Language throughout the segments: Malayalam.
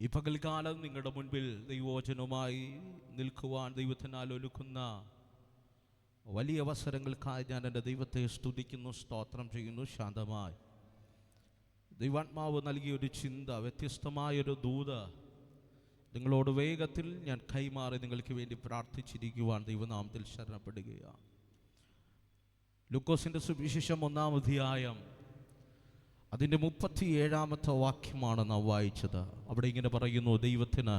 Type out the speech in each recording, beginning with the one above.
ഈ പകൽക്കാലം നിങ്ങളുടെ മുൻപിൽ ദൈവവചനവുമായി നിൽക്കുവാൻ ദൈവത്തിനാൽ ഒരുക്കുന്ന വലിയ അവസരങ്ങൾക്കായി ഞാൻ എൻ്റെ ദൈവത്തെ സ്തുതിക്കുന്നു, സ്തോത്രം ചെയ്യുന്നു. ശാന്തമായി ദൈവാത്മാവ് നൽകിയൊരു ചിന്ത, വ്യത്യസ്തമായൊരു ദൂത് നിങ്ങളോട് വേഗത്തിൽ ഞാൻ കൈമാറി നിങ്ങൾക്ക് വേണ്ടി പ്രാർത്ഥിച്ചിരിക്കുവാൻ ദൈവനാമത്തിൽ ശരണപ്പെടുകയാണ്. ലൂക്കോസിൻ്റെ സുവിശേഷം 1-ാം അധ്യായം അതിൻ്റെ 37-ാമത്തെ വാക്യമാണ് നാം വായിച്ചത്. അവിടെ ഇങ്ങനെ പറയുന്നു, ദൈവത്തിന്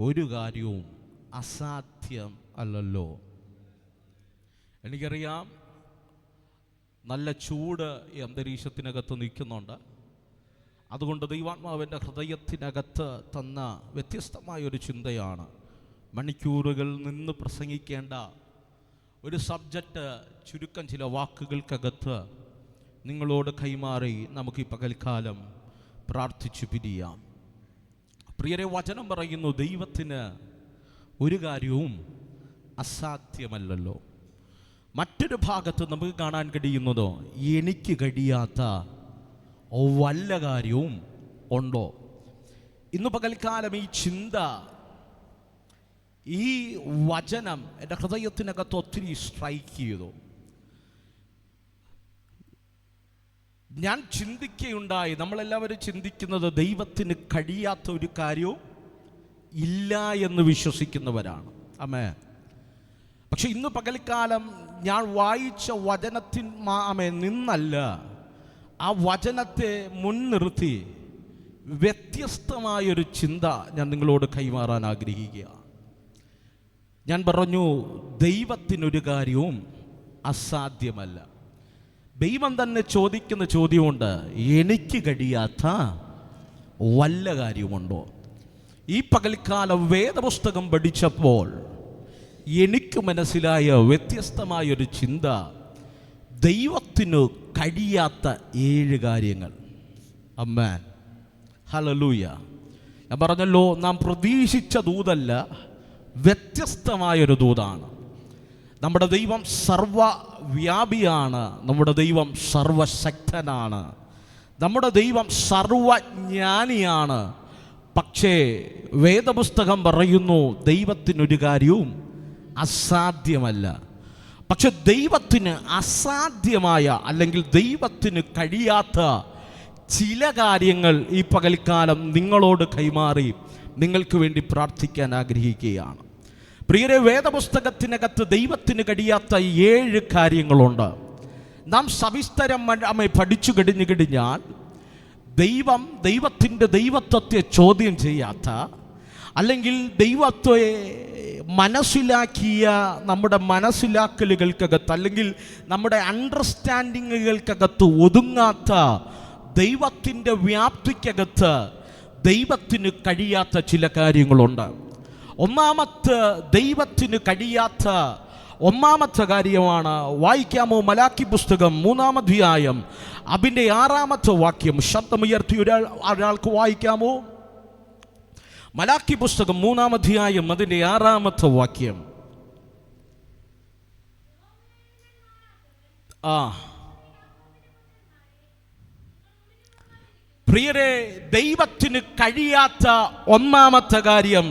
ഒരു കാര്യവും അസാധ്യം അല്ലല്ലോ. എനിക്കറിയാം, നല്ല ചൂട് ഈ അന്തരീക്ഷത്തിനകത്ത് നിൽക്കുന്നുണ്ട്. അതുകൊണ്ട് ദൈവാത്മാവിൻ്റെ ഹൃദയത്തിനകത്ത് തന്ന വ്യത്യസ്തമായൊരു ചിന്തയാണ്. മണിക്കൂറുകൾ നിന്ന് പ്രസംഗിക്കേണ്ട ഒരു സബ്ജക്റ്റ് ചുരുക്കം ചില വാക്കുകൾക്കകത്ത് നിങ്ങളോട് കൈമാറി നമുക്ക് ഈ പകൽക്കാലം പ്രാർത്ഥിച്ചു പിരിയാം. പ്രിയരെ, വചനം പറയുന്നു, ദൈവത്തിന് ഒരു കാര്യവും അസാധ്യമല്ലല്ലോ. മറ്റൊരു ഭാഗത്ത് നമുക്ക് കാണാൻ കഴിയുന്നതോ, എനിക്ക് കഴിയാത്ത വല്ല കാര്യവും ഉണ്ടോ? ഇന്ന് പകൽക്കാലം ഈ ചിന്ത, ഈ വചനം എൻ്റെ ഹൃദയത്തിനകത്ത് ഒത്തിരി സ്ട്രൈക്ക് ചെയ്തു. ഞാൻ ചിന്തിക്കുകയുണ്ടായി, നമ്മളെല്ലാവരും ചിന്തിക്കുന്നത് ദൈവത്തിന് കഴിയാത്ത ഒരു കാര്യവും ഇല്ല എന്ന് വിശ്വസിക്കുന്നവരാണ്. ആമേൻ. പക്ഷെ ഇന്ന് പകൽക്കാലം ഞാൻ വായിച്ച വചനത്തിൽ നിന്നല്ല, ആ വചനത്തെ മുൻനിർത്തി വ്യത്യസ്തമായൊരു ചിന്ത ഞാൻ നിങ്ങളോട് കൈമാറാൻ ആഗ്രഹിക്കുക. ഞാൻ പറഞ്ഞു, ദൈവത്തിനൊരു കാര്യവും അസാധ്യമല്ല. ദൈവം തന്നെ ചോദിക്കുന്ന ചോദ്യമുണ്ട്, എനിക്ക് കഴിയാത്ത വല്ല കാര്യമുണ്ടോ? ഈ പകൽക്കാലം വേദപുസ്തകം പഠിച്ചപ്പോൾ എനിക്ക് മനസ്സിലായ വ്യത്യസ്തമായൊരു ചിന്ത, ദൈവത്തിനു കഴിയാത്ത 7 കാര്യങ്ങൾ. ആമേൻ, ഹല്ലേലൂയ. ഞാൻ പറഞ്ഞല്ലോ, നാം പ്രതീക്ഷിച്ച ദൂതല്ല, വ്യത്യസ്തമായൊരു ദൂതാണ്. നമ്മുടെ ദൈവം സർവവ്യാപിയാണ്, നമ്മുടെ ദൈവം സർവശക്തനാണ്, നമ്മുടെ ദൈവം സർവജ്ഞാനിയാണ്. പക്ഷേ വേദപുസ്തകം പറയുന്നു, ദൈവത്തിനൊരു കാര്യവും അസാധ്യമല്ല. പക്ഷെ ദൈവത്തിന് അസാധ്യമായ, അല്ലെങ്കിൽ ദൈവത്തിന് കഴിയാത്ത ചില കാര്യങ്ങൾ ഈ പകൽക്കാലം നിങ്ങളോട് കൈമാറി നിങ്ങൾക്ക് വേണ്ടി പ്രാർത്ഥിക്കാൻ ആഗ്രഹിക്കുകയാണ്. പ്രിയരെ, വേദപുസ്തകത്തിനകത്ത് ദൈവത്തിന് കഴിയാത്ത 7 കാര്യങ്ങളുണ്ട്. നാം സവിസ്തരം പഠിച്ചു കഴിഞ്ഞാൽ ദൈവത്തിൻ്റെ ദൈവത്വത്തെ ചോദ്യം ചെയ്യാത്ത, അല്ലെങ്കിൽ ദൈവത്തെ മനസ്സിലാക്കിയ നമ്മുടെ മനസ്സിലാക്കലുകൾക്കകത്ത്, അല്ലെങ്കിൽ നമ്മുടെ അണ്ടർസ്റ്റാൻഡിങ്ങുകൾക്കകത്ത് ഒതുങ്ങാത്ത ദൈവത്തിൻ്റെ വ്യാപ്തിക്കകത്ത് ദൈവത്തിന് കഴിയാത്ത ചില കാര്യങ്ങളുണ്ട്. ദൈവത്തിന് കഴിയാത്ത ഒന്നാമത്തെ കാര്യമാണ്, വായിക്കാമോ? മലാക്കി പുസ്തകം 3-ാം അധ്യായം അതിൻ്റെ 6-ാമത്തെ വാക്യം. ശബ്ദമുയർത്തി ഒരാൾക്ക് വായിക്കാമോ? മലാക്കി പുസ്തകം 3-ാം അധ്യായം അതിൻ്റെ 6-ാമത്തെ വാക്യം. പ്രിയരെ, ദൈവത്തിന് കഴിയാത്ത ഒന്നാമത്തെ കാര്യം,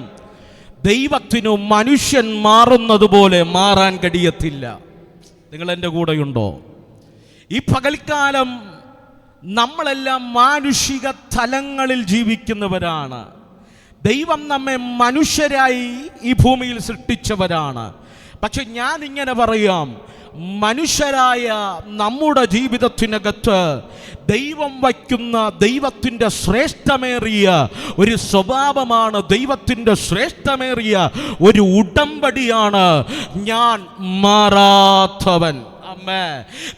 ദൈവത്തിനു മനുഷ്യൻ മാറുന്നത് പോലെ മാറാൻ കഴിയത്തില്ല. നിങ്ങൾ എൻ്റെ കൂടെയുണ്ടോ? ഈ പകൽക്കാലം നമ്മളെല്ലാം മാനുഷിക തലങ്ങളിൽ ജീവിക്കുന്നവരാണ്. ദൈവം നമ്മെ മനുഷ്യരായി ഈ ഭൂമിയിൽ സൃഷ്ടിച്ചവരാണ്. പക്ഷെ ഞാൻ ഇങ്ങനെ പറയാം, മനുഷ്യരായ നമ്മുടെ ജീവിതത്തിനകത്ത് ദൈവം വയ്ക്കുന്ന ദൈവത്തിൻ്റെ ശ്രേഷ്ഠമേറിയ ഒരു സ്വഭാവമാണ്, ദൈവത്തിൻ്റെ ശ്രേഷ്ഠമേറിയ ഒരു ഉടമ്പടിയാണ്, ഞാൻ മാറാത്തവൻ.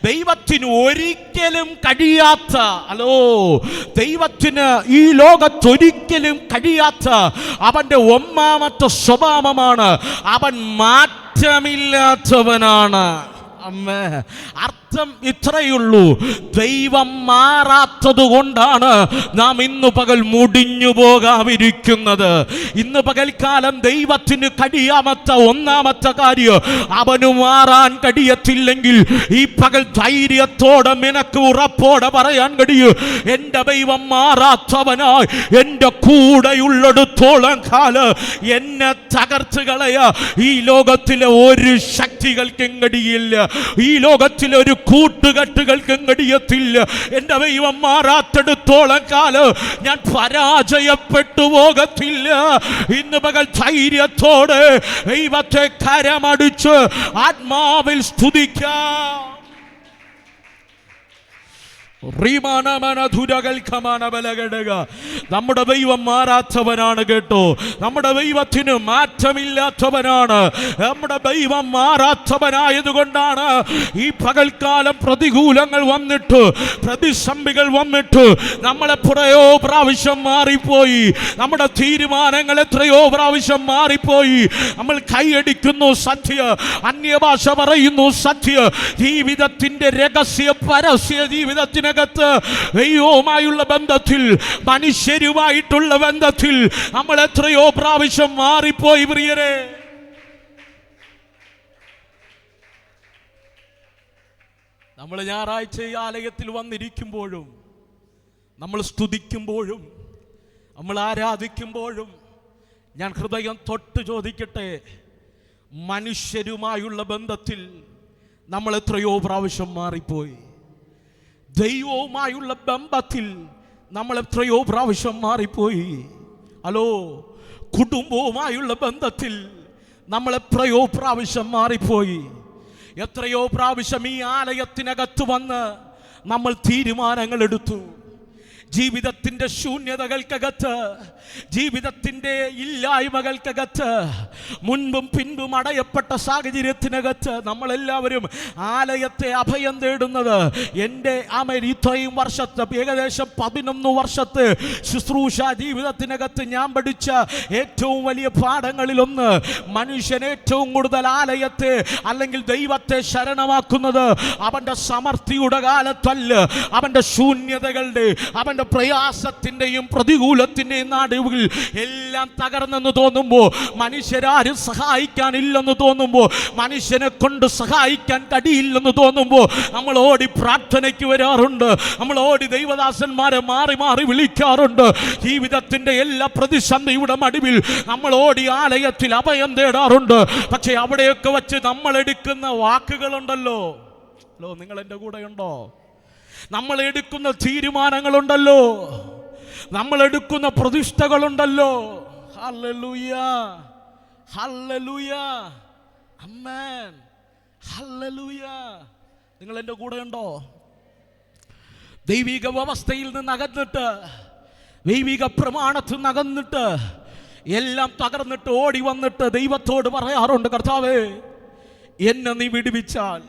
ദൈവത്തിന് ഒരിക്കലും കഴിയാത്ത, ദൈവത്തിന് ഈ ലോകത്തൊരിക്കലും കഴിയാത്ത അവൻ്റെ ഒന്നാമത്തെ സ്വഭാവമാണ്, അവൻ മാറ്റമില്ലാത്തവനാണ്. അമ്മേ, അർത്ഥം ഇത്രയുള്ളൂ. ദൈവം മാറാത്തത് കൊണ്ടാണ് നാം ഇന്ന് പകൽ മുടിഞ്ഞു പോകാതിരിക്കുന്നത്. ഇന്ന് പകൽക്കാലം ദൈവത്തിന് കഴിയാമത്ത ഒന്നാമത്തെ കാര്യം, അവന് മാറാൻ കഴിയത്തില്ലെങ്കിൽ ഈ പകൽ ധൈര്യത്തോടെ നിനക്ക് ഉറപ്പോടെ പറയാൻ കഴിയും, എൻ്റെ ദൈവം മാറാത്തവനായി എൻ്റെ കൂടെയുള്ളിടത്തോളം കാലം എന്നെ തകർത്ത് കളയാ ഈ ലോകത്തിലെ ഒരു ശക്തികൾക്കും കഴിയില്ല, ഈ ലോകത്തിലെ ഒരു കൂട്ടുകെട്ടുകൾക്കും കഴിയത്തില്ല. എൻ്റെ ദൈവം മാറാത്തിടത്തോളം കാലം ഞാൻ പരാജയപ്പെട്ടു പോകത്തില്ല. ഇന്ന് പകൽ ധൈര്യത്തോടെ ദൈവത്തെ കരമടിച്ച് ആത്മാവിൽ സ്തുതിക്കാം. നമ്മുടെ ദൈവം മാറാത്തവനാണ് കേട്ടോ. നമ്മുടെ ദൈവത്തിന് മാറ്റമില്ലാത്തവനാണ്. നമ്മുടെ ദൈവം മാറാത്തവനായതുകൊണ്ടാണ് ഈ പകൽക്കാലം പ്രതികൂലങ്ങൾ വന്നിട്ട്, പ്രതിസന്ധികൾ വന്നിട്ട് നമ്മൾ എത്രയോ പ്രാവശ്യം മാറിപ്പോയി, നമ്മുടെ തീരുമാനങ്ങൾ എത്രയോ പ്രാവശ്യം മാറിപ്പോയി. നമ്മൾ കൈയടിക്കുന്നു സത്യ, അന്യഭാഷ പറയുന്നു സത്യ, ജീവിതത്തിന്റെ രഹസ്യ പരസ്യ ജീവിതത്തിന് ദൈവവുമായുള്ള ബന്ധത്തിൽ, മനുഷ്യരുമായിട്ടുള്ള ബന്ധത്തിൽ നമ്മൾ എത്രയോ പ്രാവശ്യം മാറിപ്പോയി പ്രിയരെ. നമ്മൾ ഞായറാഴ്ച ഈ ആലയത്തിൽ വന്നിരിക്കുമ്പോഴും, നമ്മൾ സ്തുതിക്കുമ്പോഴും, നമ്മൾ ആരാധിക്കുമ്പോഴും ഞാൻ ഹൃദയം തൊട്ട് ചോദിക്കട്ടെ, മനുഷ്യരുമായുള്ള ബന്ധത്തിൽ നമ്മൾ എത്രയോ പ്രാവശ്യം മാറിപ്പോയി. ദൈവവുമായുള്ള ബന്ധത്തിൽ നമ്മൾ എത്രയോ പ്രാവശ്യം മാറിപ്പോയി. ഹലോ, കുടുംബവുമായുള്ള ബന്ധത്തിൽ നമ്മൾ എത്രയോ പ്രാവശ്യം മാറിപ്പോയി. എത്രയോ പ്രാവശ്യം ഈ ആലയത്തിനകത്ത് വന്ന് നമ്മൾ തീരുമാനങ്ങൾ എടുത്തു. ജീവിതത്തിൻ്റെ ശൂന്യതകൾക്കകത്ത്, ജീവിതത്തിൻ്റെ ഇല്ലായ്മകൾക്കകത്ത്, മുൻപും പിൻപും അടയപ്പെട്ട സാഹചര്യത്തിനകത്ത് നമ്മളെല്ലാവരും ആലയത്തെ അഭയം തേടുന്നത്. എൻ്റെ ഇത്രയും വർഷത്തെ, ഏകദേശം 11 വർഷത്തെ ശുശ്രൂഷ ജീവിതത്തിനകത്ത് ഞാൻ പഠിച്ച ഏറ്റവും വലിയ പാഠങ്ങളിലൊന്ന്, മനുഷ്യൻ ഏറ്റവും കൂടുതൽ ആലയത്തെ അല്ലെങ്കിൽ ദൈവത്തെ ശരണമാക്കുന്നത് അവൻ്റെ സമൃദ്ധിയുടെ കാലത്തല്ല, അവൻ്റെ ശൂന്യതകളുടെ, അവൻ്റെ പ്രയാസത്തിൻ്റെയും പ്രതികൂലത്തിൻ്റെയും നടുവിൽ എല്ലാം തകർന്നെന്ന് തോന്നുമ്പോൾ, മനുഷ്യരാരും സഹായിക്കാനില്ലെന്ന് തോന്നുമ്പോൾ, മനുഷ്യനെ കൊണ്ട് സഹായിക്കാൻ കഴിയില്ലെന്ന് തോന്നുമ്പോൾ നമ്മൾ ഓടി പ്രാർത്ഥനയ്ക്ക് വരാറുണ്ട്. നമ്മൾ ഓടി ദൈവദാസന്മാരെ മാറി മാറി വിളിക്കാറുണ്ട്. ജീവിതത്തിൻ്റെ എല്ലാ പ്രതിസന്ധിയുടെ നടുവിൽ നമ്മൾ ഓടി ആലയത്തിൽ അഭയം തേടാറുണ്ട്. പക്ഷേ അവിടെയൊക്കെ വച്ച് നമ്മൾ എടുക്കുന്ന വാക്കുകളുണ്ടല്ലോ, ഹലോ, നിങ്ങൾ എൻ്റെ കൂടെയുണ്ടോ? നമ്മൾ എടുക്കുന്ന തീരുമാനങ്ങളുണ്ടല്ലോ, നമ്മൾ എടുക്കുന്ന പ്രതിഷ്ഠകളുണ്ടല്ലോ. ഹല്ലേലൂയ, ഹല്ലേലൂയ, ആമേൻ, ഹല്ലേലൂയ. നിങ്ങൾ എൻ്റെ കൂടെയുണ്ടോ? ദൈവിക വ്യവസ്ഥയിൽ നിന്ന് അകന്നിട്ട്, ദൈവിക പ്രമാണത്തിൽ നിന്ന് അകന്നിട്ട്, എല്ലാം തകർന്നിട്ട് ഓടി വന്നിട്ട് ദൈവത്തോട് പറയാറുണ്ട്, കർത്താവേ എന്നെ നീ വിടുവിച്ചാൽ,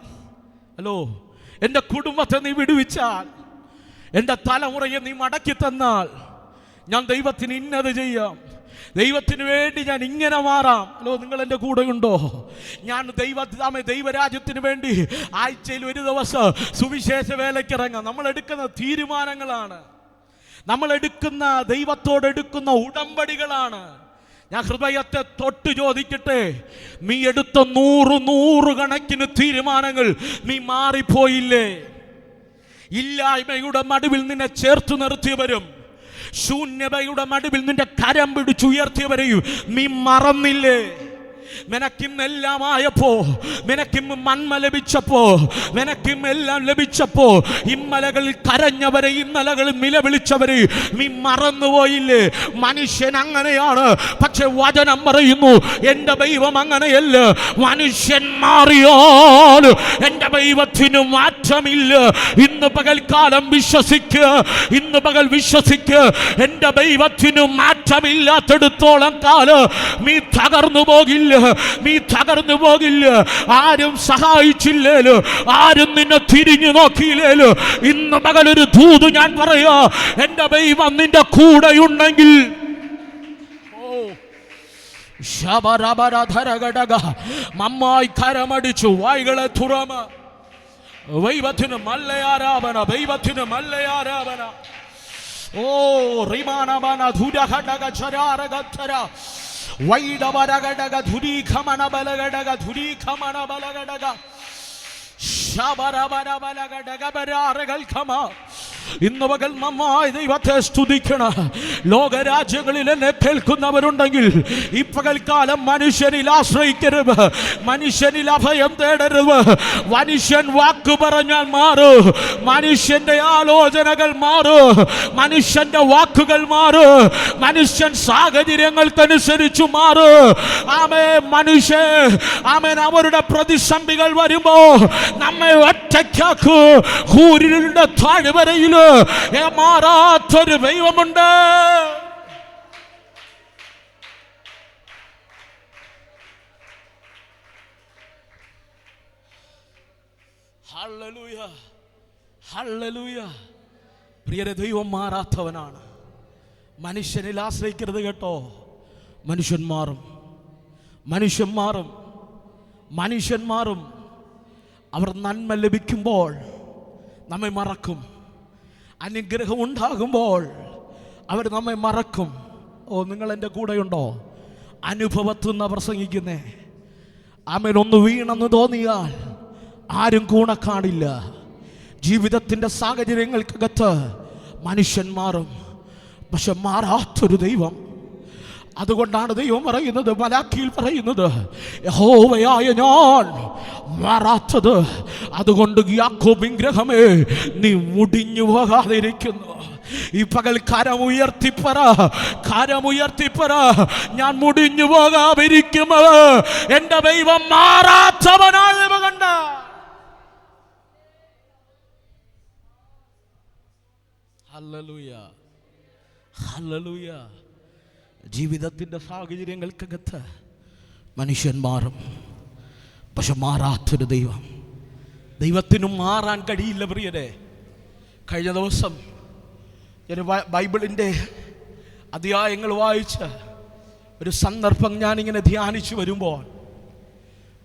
ഹലോ, എൻ്റെ കുടുംബത്തെ നീ വിടുവിച്ചാൽ, എൻ്റെ തലമുറയെ നീ മടക്കി തന്നാൽ ഞാൻ ദൈവത്തിന് ഇന്നത് ചെയ്യാം, ദൈവത്തിന് വേണ്ടി ഞാൻ ഇങ്ങനെ മാറാം. ഹലോ, നിങ്ങൾ എൻ്റെ കൂടെയുണ്ടോ? ഞാൻ ദൈവരാജ്യത്തിന് വേണ്ടി ആഴ്ചയിൽ ഒരു ദിവസം സുവിശേഷ വേലയ്ക്കിറങ്ങാം. നമ്മൾ എടുക്കുന്ന തീരുമാനങ്ങളാണ്, നമ്മൾ എടുക്കുന്ന ദൈവത്തോടെടുക്കുന്ന ഉടമ്പടികളാണ്. ഞാൻ ഹൃദയത്തെ തൊട്ട് ചോദിക്കട്ടെ, നീ എടുത്ത 100 കണക്കിന് തീരുമാനങ്ങൾ നീ മാറിപ്പോയില്ലേ? ഇല്ലായ്മയുടെ നടുവിൽ നിന്നെ ചേർത്ത് നിർത്തിയവരും, ശൂന്യതയുടെ നടുവിൽ നിന്റെ കരം പിടിച്ചുയർത്തിയവരെയും നീ മറന്നില്ലേ? നിനക്കിന്നെല്ലാം ആയപ്പോ, നിനക്കിന്ന് മന്മ ലഭിച്ചപ്പോ, നിനക്കിന്നെല്ലാം ലഭിച്ചപ്പോ ഇന്നലകളിൽ കരഞ്ഞവരെ, ഇന്നലകളിൽ നിലവിളിച്ചവരെ നീ മറന്നുപോയില്ലേ? മനുഷ്യൻ അങ്ങനെയാണ്, പക്ഷെ വചനം പറയുന്നു എൻ്റെ ദൈവം അങ്ങനെയല്ല. മനുഷ്യൻ മാറിയാൽ എൻ്റെ ദൈവത്തിന് മാറ്റമില്ല. ഇന്ന് പകൽക്കാലം വിശ്വസിക്കുക, ഇന്ന് പകൽ വിശ്വസിക്കുക, എൻ്റെ ദൈവത്തിന് മാറ്റമില്ലാത്തിടത്തോളം കാലം നീ തകർന്നു പോകില്ല, നീ തകർന്നു പോകില്ല. ആരും സഹായിച്ചില്ലേലോ, ആരും നിന്നെ തിരിഞ്ഞു നോക്കിയില്ലേലോ, ഇന്ന് പകലൊരു ദൂത് ഞാൻ പറയാ, എൻ്റെ ദൈവം നിന്റെ കൂടെയുണ്ടെങ്കിൽ, മമ്മായി കരമടിച്ചു വായ്കളെ തുറമ ദൈവത്തിന് നല്ല ആരാധന, ദൈവത്തിന് നല്ല ആരാധന. ഓ റിമാനബന ധുരഘടക ചരാരഗധര വൈഡവരഘടക ധുരീഖമന ബലഘടക ധുരീഖമന ബലഘടക ശബരബരബലഘടക ബരാരഗൽഖമ. ഇന്ന് പകൽ നന്നായി ദൈവത്തെ സ്തുതിക്കണം. ലോകരാജ്യങ്ങളിൽ എന്നെ കേൾക്കുന്നവരുണ്ടെങ്കിൽ ഈ പകൽക്കാലം മനുഷ്യനിൽ ആശ്രയിക്കരുത്, മനുഷ്യനിൽ അഭയം തേടരുത്. മനുഷ്യൻ വാക്ക് പറഞ്ഞാൽ മാറൂ, മനുഷ്യന്റെ ആലോചനകൾ മാറൂ, മനുഷ്യന്റെ വാക്കുകൾ മാറൂ, മനുഷ്യൻ സാഹചര്യങ്ങൾക്കനുസരിച്ച് മാറൂ. ആമേൻ അവരുടെ പ്രതിസന്ധികൾ വരുമ്പോ നമ്മെ ഒറ്റയ്ക്കാക്കൂ. കൂരിരുളുടെ താഴ്വരയില് മാറാത്തൊരു ദൈവമുണ്ട്. Hallelujah, hallelujah. പ്രിയരെ, ദൈവം മാറാത്തവനാണ്. മനുഷ്യനിൽ ആശ്രയിക്കരുത് കേട്ടോ. മനുഷ്യൻ മാറും, മനുഷ്യൻ മാറും, മനുഷ്യൻ മാറും. അവർ നന്മ ലഭിക്കുമ്പോൾ നമ്മെ മറക്കും, അനുഗ്രഹം ഉണ്ടാകുമ്പോൾ അവർ നമ്മെ മറക്കും. ഓ, നിങ്ങൾ എൻ്റെ കൂടെയുണ്ടോ? അനുഭവത്തിൽ നിന്ന് പ്രസംഗിക്കുന്നേ. ആമേൻ. ഒന്ന് വീണെന്ന് തോന്നിയാൽ ആരും കൂടെ കാണില്ല. ജീവിതത്തിൻ്റെ സാഹചര്യങ്ങൾക്കകത്ത് മനുഷ്യൻ മാറും, പക്ഷെ മാറാത്തൊരു ദൈവം. അതുകൊണ്ടാണ് ദൈവം പറയുന്നത്, മലാഖിയിൽ പറയുന്നത്, യഹോവയായ ഞാൻ മാറാത്തത്. അതുകൊണ്ട് യാക്കോബ് വിഗ്രഹമേ, നീ മുടിഞ്ഞു പോകാതിരിക്കുന്നു. ഈ പകൽ കരമുയർത്തിപ്പറ, കരമുയർത്തിപ്പറ, ഞാൻ മുടിഞ്ഞു പോകാതിരിക്കുമോ? എൻ്റെ ദൈവം മാറാത്തവനായ കണ്ട. Hallelujah, hallelujah. ജീവിതത്തിൻ്റെ സാഹചര്യങ്ങൾക്കകത്ത് മനുഷ്യൻ മാറും, പക്ഷെ മാറാത്തൊരു ദൈവം. ദൈവത്തിനും മാറാൻ കഴിയില്ല പ്രിയരെ. കഴിഞ്ഞ ദിവസം ഒരു ബൈബിളിൻ്റെ അധ്യായങ്ങൾ വായിച്ച് ഒരു സന്ദർഭം ഞാനിങ്ങനെ ധ്യാനിച്ചു വരുമ്പോൾ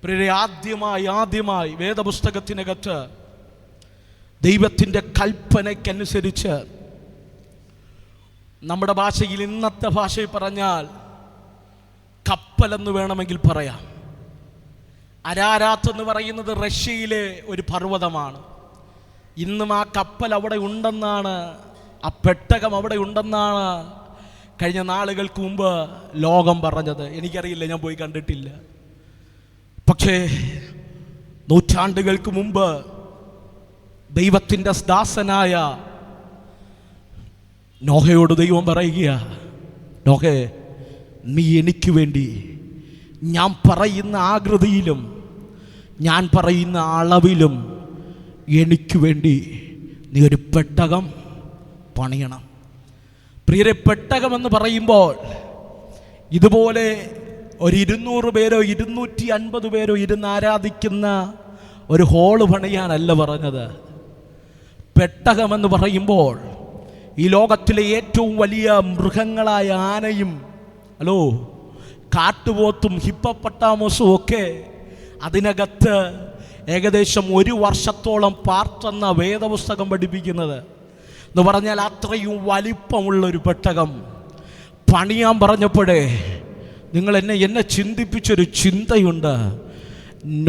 പ്രിയരെ, ആദ്യമായി വേദപുസ്തകത്തിനകത്ത് ദൈവത്തിൻ്റെ കൽപ്പനയ്ക്കനുസരിച്ച്, നമ്മുടെ ഭാഷയിൽ, ഇന്നത്തെ ഭാഷയിൽ പറഞ്ഞാൽ കപ്പലെന്ന് വേണമെങ്കിൽ പറയാം. അരാരാത്ത് എന്ന് പറയുന്നത് റഷ്യയിലെ ഒരു പർവ്വതമാണ്. ഇന്നും ആ കപ്പൽ അവിടെ ഉണ്ടെന്നാണ്, ആ പെട്ടകം അവിടെ ഉണ്ടെന്നാണ് കഴിഞ്ഞ നാളുകൾക്ക് മുമ്പ് ലോകം പറഞ്ഞത്. എനിക്കറിയില്ല, ഞാൻ പോയി കണ്ടിട്ടില്ല. പക്ഷേ നൂറ്റാണ്ടുകൾക്ക് മുമ്പ് ദൈവത്തിൻ്റെ ദാസനായ നോഹയോട് ദൈവം പറയുക, നോഹേ, നീ എനിക്ക് വേണ്ടി ഞാൻ പറയുന്ന ആകൃതിയിലും ഞാൻ പറയുന്ന അളവിലും എനിക്ക് വേണ്ടി നീ ഒരു പെട്ടകം പണിയണം. പ്രിയരെ, പെട്ടകമെന്ന് പറയുമ്പോൾ ഇതുപോലെ ഒരു 200 പേരോ 250 പേരോ ഇരുന്ന് ആരാധിക്കുന്ന ഒരു ഹോള് പണിയാനല്ല പറഞ്ഞത്. പെട്ടകമെന്ന് പറയുമ്പോൾ ഈ ലോകത്തിലെ ഏറ്റവും വലിയ മൃഗങ്ങളായ ആനയും കാട്ടുപോത്തും ഹിപ്പോപ്പൊട്ടാമസും ഒക്കെ അതിനകത്ത് ഏകദേശം 1 വർഷത്തോളം പാർത്തെന്ന വേദപുസ്തകം പഠിപ്പിക്കുന്നത്. എന്ന് പറഞ്ഞാൽ അത്രയും വലിപ്പമുള്ളൊരു പെട്ടകം പണിയാൻ പറഞ്ഞപ്പോഴേ നിങ്ങൾ എന്നെ ചിന്തിപ്പിച്ചൊരു ചിന്തയുണ്ട്.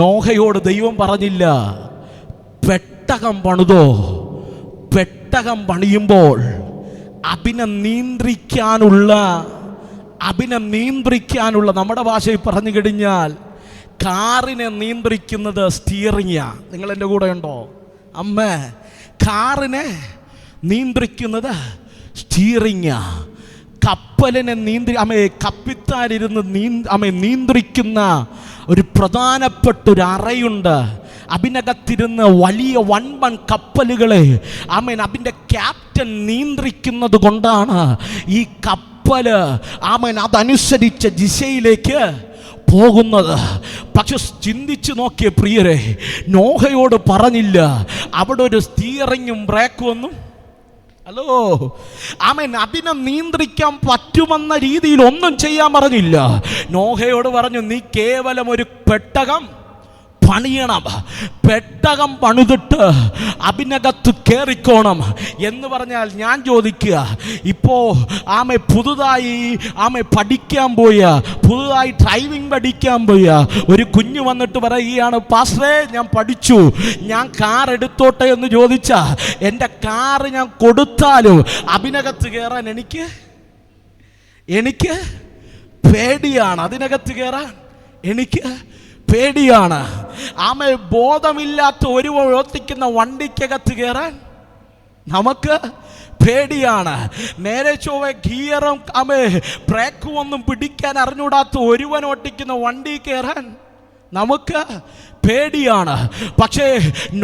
നോഹയോട് ദൈവം പറഞ്ഞില്ല, പെട്ടകം പണിതോ. പെട്ടകം പണിയുമ്പോൾ അതിനെ നിയന്ത്രിക്കാനുള്ള നമ്മുടെ ഭാഷയിൽ പറഞ്ഞു കഴിഞ്ഞാൽ കാറിനെ നിയന്ത്രിക്കുന്നത് സ്റ്റിയറിങ്ങാ. നിങ്ങൾ എൻ്റെ കൂടെ ഉണ്ടോ? കാറിനെ നിയന്ത്രിക്കുന്നത് സ്റ്റിയറിങ്ങാ. കപ്പലിനെ കപ്പിത്താനിരുന്ന് നിയന്ത്രിക്കുന്ന ഒരു പ്രധാനപ്പെട്ട ഒരു അറയുണ്ട്. അതിനകത്തിരുന്ന് വലിയ വൻപൻ കപ്പലുകളെ അതിൻ്റെ ക്യാപ്റ്റൻ നിയന്ത്രിക്കുന്നത് കൊണ്ടാണ് ഈ കപ്പല് അതനുസരിച്ച ദിശയിലേക്ക് പോകുന്നത്. പക്ഷെ ചിന്തിച്ചു നോക്കിയ പ്രിയരെ, നോഹയോട് പറഞ്ഞില്ല അവിടെ ഒരു സ്റ്റിയറിങ്ങും ബ്രേക്കും ഒന്നും അതിനെ നിയന്ത്രിക്കാൻ പറ്റുമെന്ന രീതിയിൽ ഒന്നും ചെയ്യാൻ പറഞ്ഞില്ല. നോഹയോട് പറഞ്ഞു, നീ കേവലം ഒരു പെട്ടകം പണിയണം, പെട്ടകം പണിതിട്ട് അതിനകത്ത് കയറിക്കോണം എന്ന് പറഞ്ഞാൽ ഞാൻ ചോദിക്കുക, ഇപ്പോൾ പുതുതായി പഠിക്കാൻ പോയ, പുതുതായി ഡ്രൈവിംഗ് പഠിക്കാൻ പോയ ഒരു കുഞ്ഞ് വന്നിട്ട് പറയുകയാണ്, പാസ്റ്ററേ ഞാൻ പഠിച്ചു, ഞാൻ കാർ എടുത്തോട്ടെ എന്ന് ചോദിച്ചാൽ എൻ്റെ കാറ് ഞാൻ കൊടുത്താലും അതിനകത്ത് കയറാൻ എനിക്ക് പേടിയാണ്. അതിനകത്ത് കയറാൻ എനിക്ക് പേടിയാണ്. ബോധമില്ലാത്ത ഒരു ഓട്ടിക്കുന്ന വണ്ടിക്കകത്ത് കയറാൻ നമുക്ക് പേടിയാണ്. നേരെ ചൊവ്വേ ഗിയറും ബ്രേക്കും ഒന്നും പിടിക്കാൻ അറിഞ്ഞൂടാത്ത ഒരുവൻ ഓട്ടിക്കുന്ന വണ്ടി കയറാൻ നമുക്ക് പേടിയാണ്. പക്ഷേ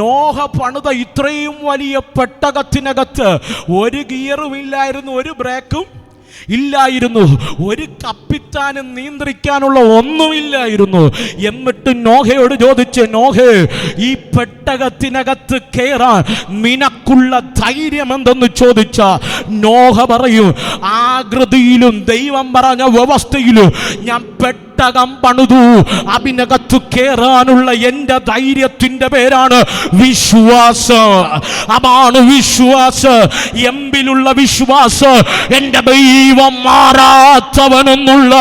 നോഹ പണിത ഇത്രയും വലിയ പെട്ടകത്തിനകത്ത് ഒരു ഗിയറും ഇല്ലായിരുന്നു, ഒരു ബ്രേക്കും ഇല്ലായിരുന്നു, ഒരു കപ്പിത്താനും നിയന്ത്രിക്കാനുള്ള ഒന്നുമില്ലായിരുന്നു. എന്നിട്ട് നോഹയോട് ചോദിച്ച്, നോഹേ, ഈ പെട്ടകത്തിനകത്ത് കയറാൻ നിനക്കുള്ള ധൈര്യം എന്തെന്ന് ചോദിച്ച നോഹ പറയും, ആകൃതിയിലും ദൈവം പറഞ്ഞ വ്യവസ്ഥയിലും ഞാൻ പെട്ടകം പണിതു, അതിനകത്ത് കയറാനുള്ള എൻ്റെ ധൈര്യത്തിൻ്റെ പേരാണ് വിശ്വാസം. അതാണ് വിശ്വാസം. എമ്പിലുള്ള വിശ്വാസം, എൻ്റെ ദൈവം മാറാത്തവനെന്നുള്ള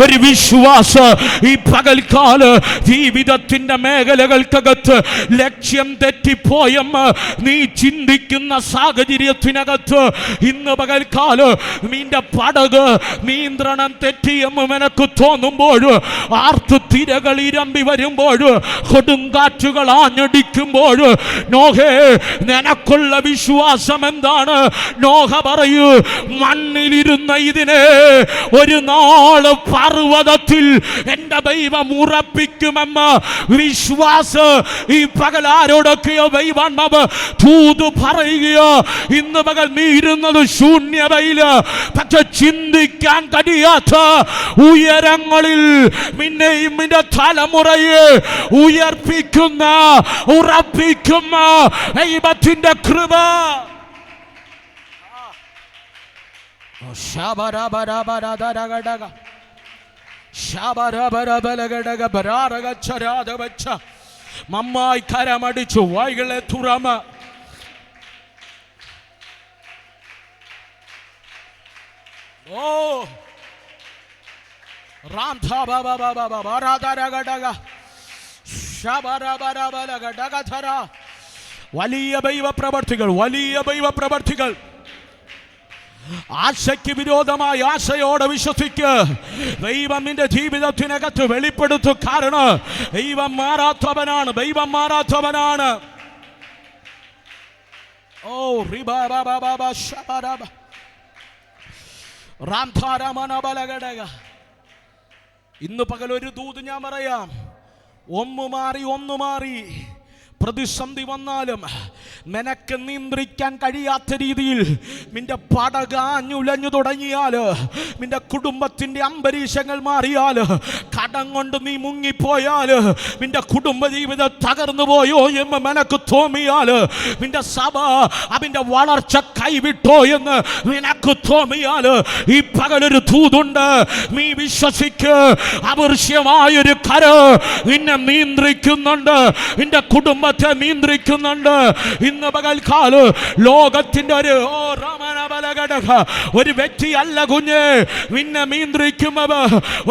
ഒരു വിശ്വാസം. ഈ പകൽക്കാല ജീവിതത്തിൻ്റെ മേഖലകൾക്കകത്ത് ലക്ഷ്യം തെറ്റിപ്പോയെന്ന് നീ ചിന്തിക്കുന്ന സാഹചര്യത്തിനകത്ത് ഇന്ന് പകൽക്കാല നിന്റെ പടക് നിയന്ത്രണം തെറ്റിയെന്ന് നിനക്ക് തോന്നുമ്പോൾ, ആർത്തു തിരകൾ ഇരമ്പി വരുമ്പോൾ, കൊടുങ്കാറ്റുകൾ ആഞ്ഞടിക്കുമ്പോൾ, നോഹേ നിനക്കുള്ള വിശ്വാസം എന്താണ്? നോഹ പറയൂ, മണ്ണിലിരുന്ന ഇതിനെ ഒരു നാള് പർവ്വതത്തിൽ എൻ്റെ ദൈവം ഉറപ്പിക്കുമെന്ന് വിശ്വാസം. ഈ പകൽ ആരോടൊക്കെയോ ദൈവാത്മാവ് തൂതു പറയുകയോ, ഇന്ന് പകൽ നീ ഇരുന്നത് ശൂന്യതയില്, പക്ഷെ ചിന്തിക്കാൻ കഴിയാത്ത ഉയരങ്ങളിൽ നിന്നെയും നിന്റെ തലമുറയെ ഉയർപ്പിക്കുന്ന ഉറപ്പിക്കുന്ന ദൈവത്തിന്റെ കൃപ. മമ്മായി കരമടിച്ചു വായികളെ തുറമ. ഓ വലിയ ദൈവ പ്രവർത്തികൾ, വലിയ ദൈവ പ്രവർത്തികൾ. ആശയ്ക്ക് വിരോധമായി ആശയോടെ വിശ്വസിക്ക്. ദൈവം നിന്റെ ജീവിതത്തിനകത്ത് വെളിപ്പെടുത്തു. കാരണം ദൈവം മാറാത്തവനാണ്, ദൈവം മാറാത്തവനാണ്. ഓ ഇന്ന് പകൽ ഒരു ദൂത് ഞാൻ പറയാം. ഒന്നു മാറി പ്രതിസന്ധി വന്നാലും നിനക്ക് നിയന്ത്രിക്കാൻ കഴിയാത്ത രീതിയിൽ നിന്റെ പടകാഞ്ഞുലഞ്ഞു തുടങ്ങിയാൽ, നിന്റെ കുടുംബത്തിൻ്റെ അന്തരീക്ഷങ്ങൾ മാറിയാൽ, കടം കൊണ്ട് നീ മുങ്ങിപ്പോയാൽ, നിന്റെ കുടുംബജീവിതം തകർന്നു പോയോ എന്ന് നിനക്ക് തോന്നിയാൽ, നിന്റെ സഭ അതിൻ്റെ വളർച്ച കൈവിട്ടോ എന്ന് നിനക്ക് തോന്നിയാൽ, ഈ പകലൊരു ദൂതുണ്ട്. നീ വിശ്വസിക്ക്. അദൃശ്യമായൊരു കര നിന്നെ നിയന്ത്രിക്കുന്നുണ്ട്, നിന്റെ കുടുംബ നിയന്ത്രിക്കുന്നുണ്ട്. ഇന്ന് പകൽക്കാലം ലോകത്തിന്റെ ഒരു വ്യക്തിയല്ല കുഞ്ഞ് നിന്നെ നിയന്ത്രിക്കുന്നത്,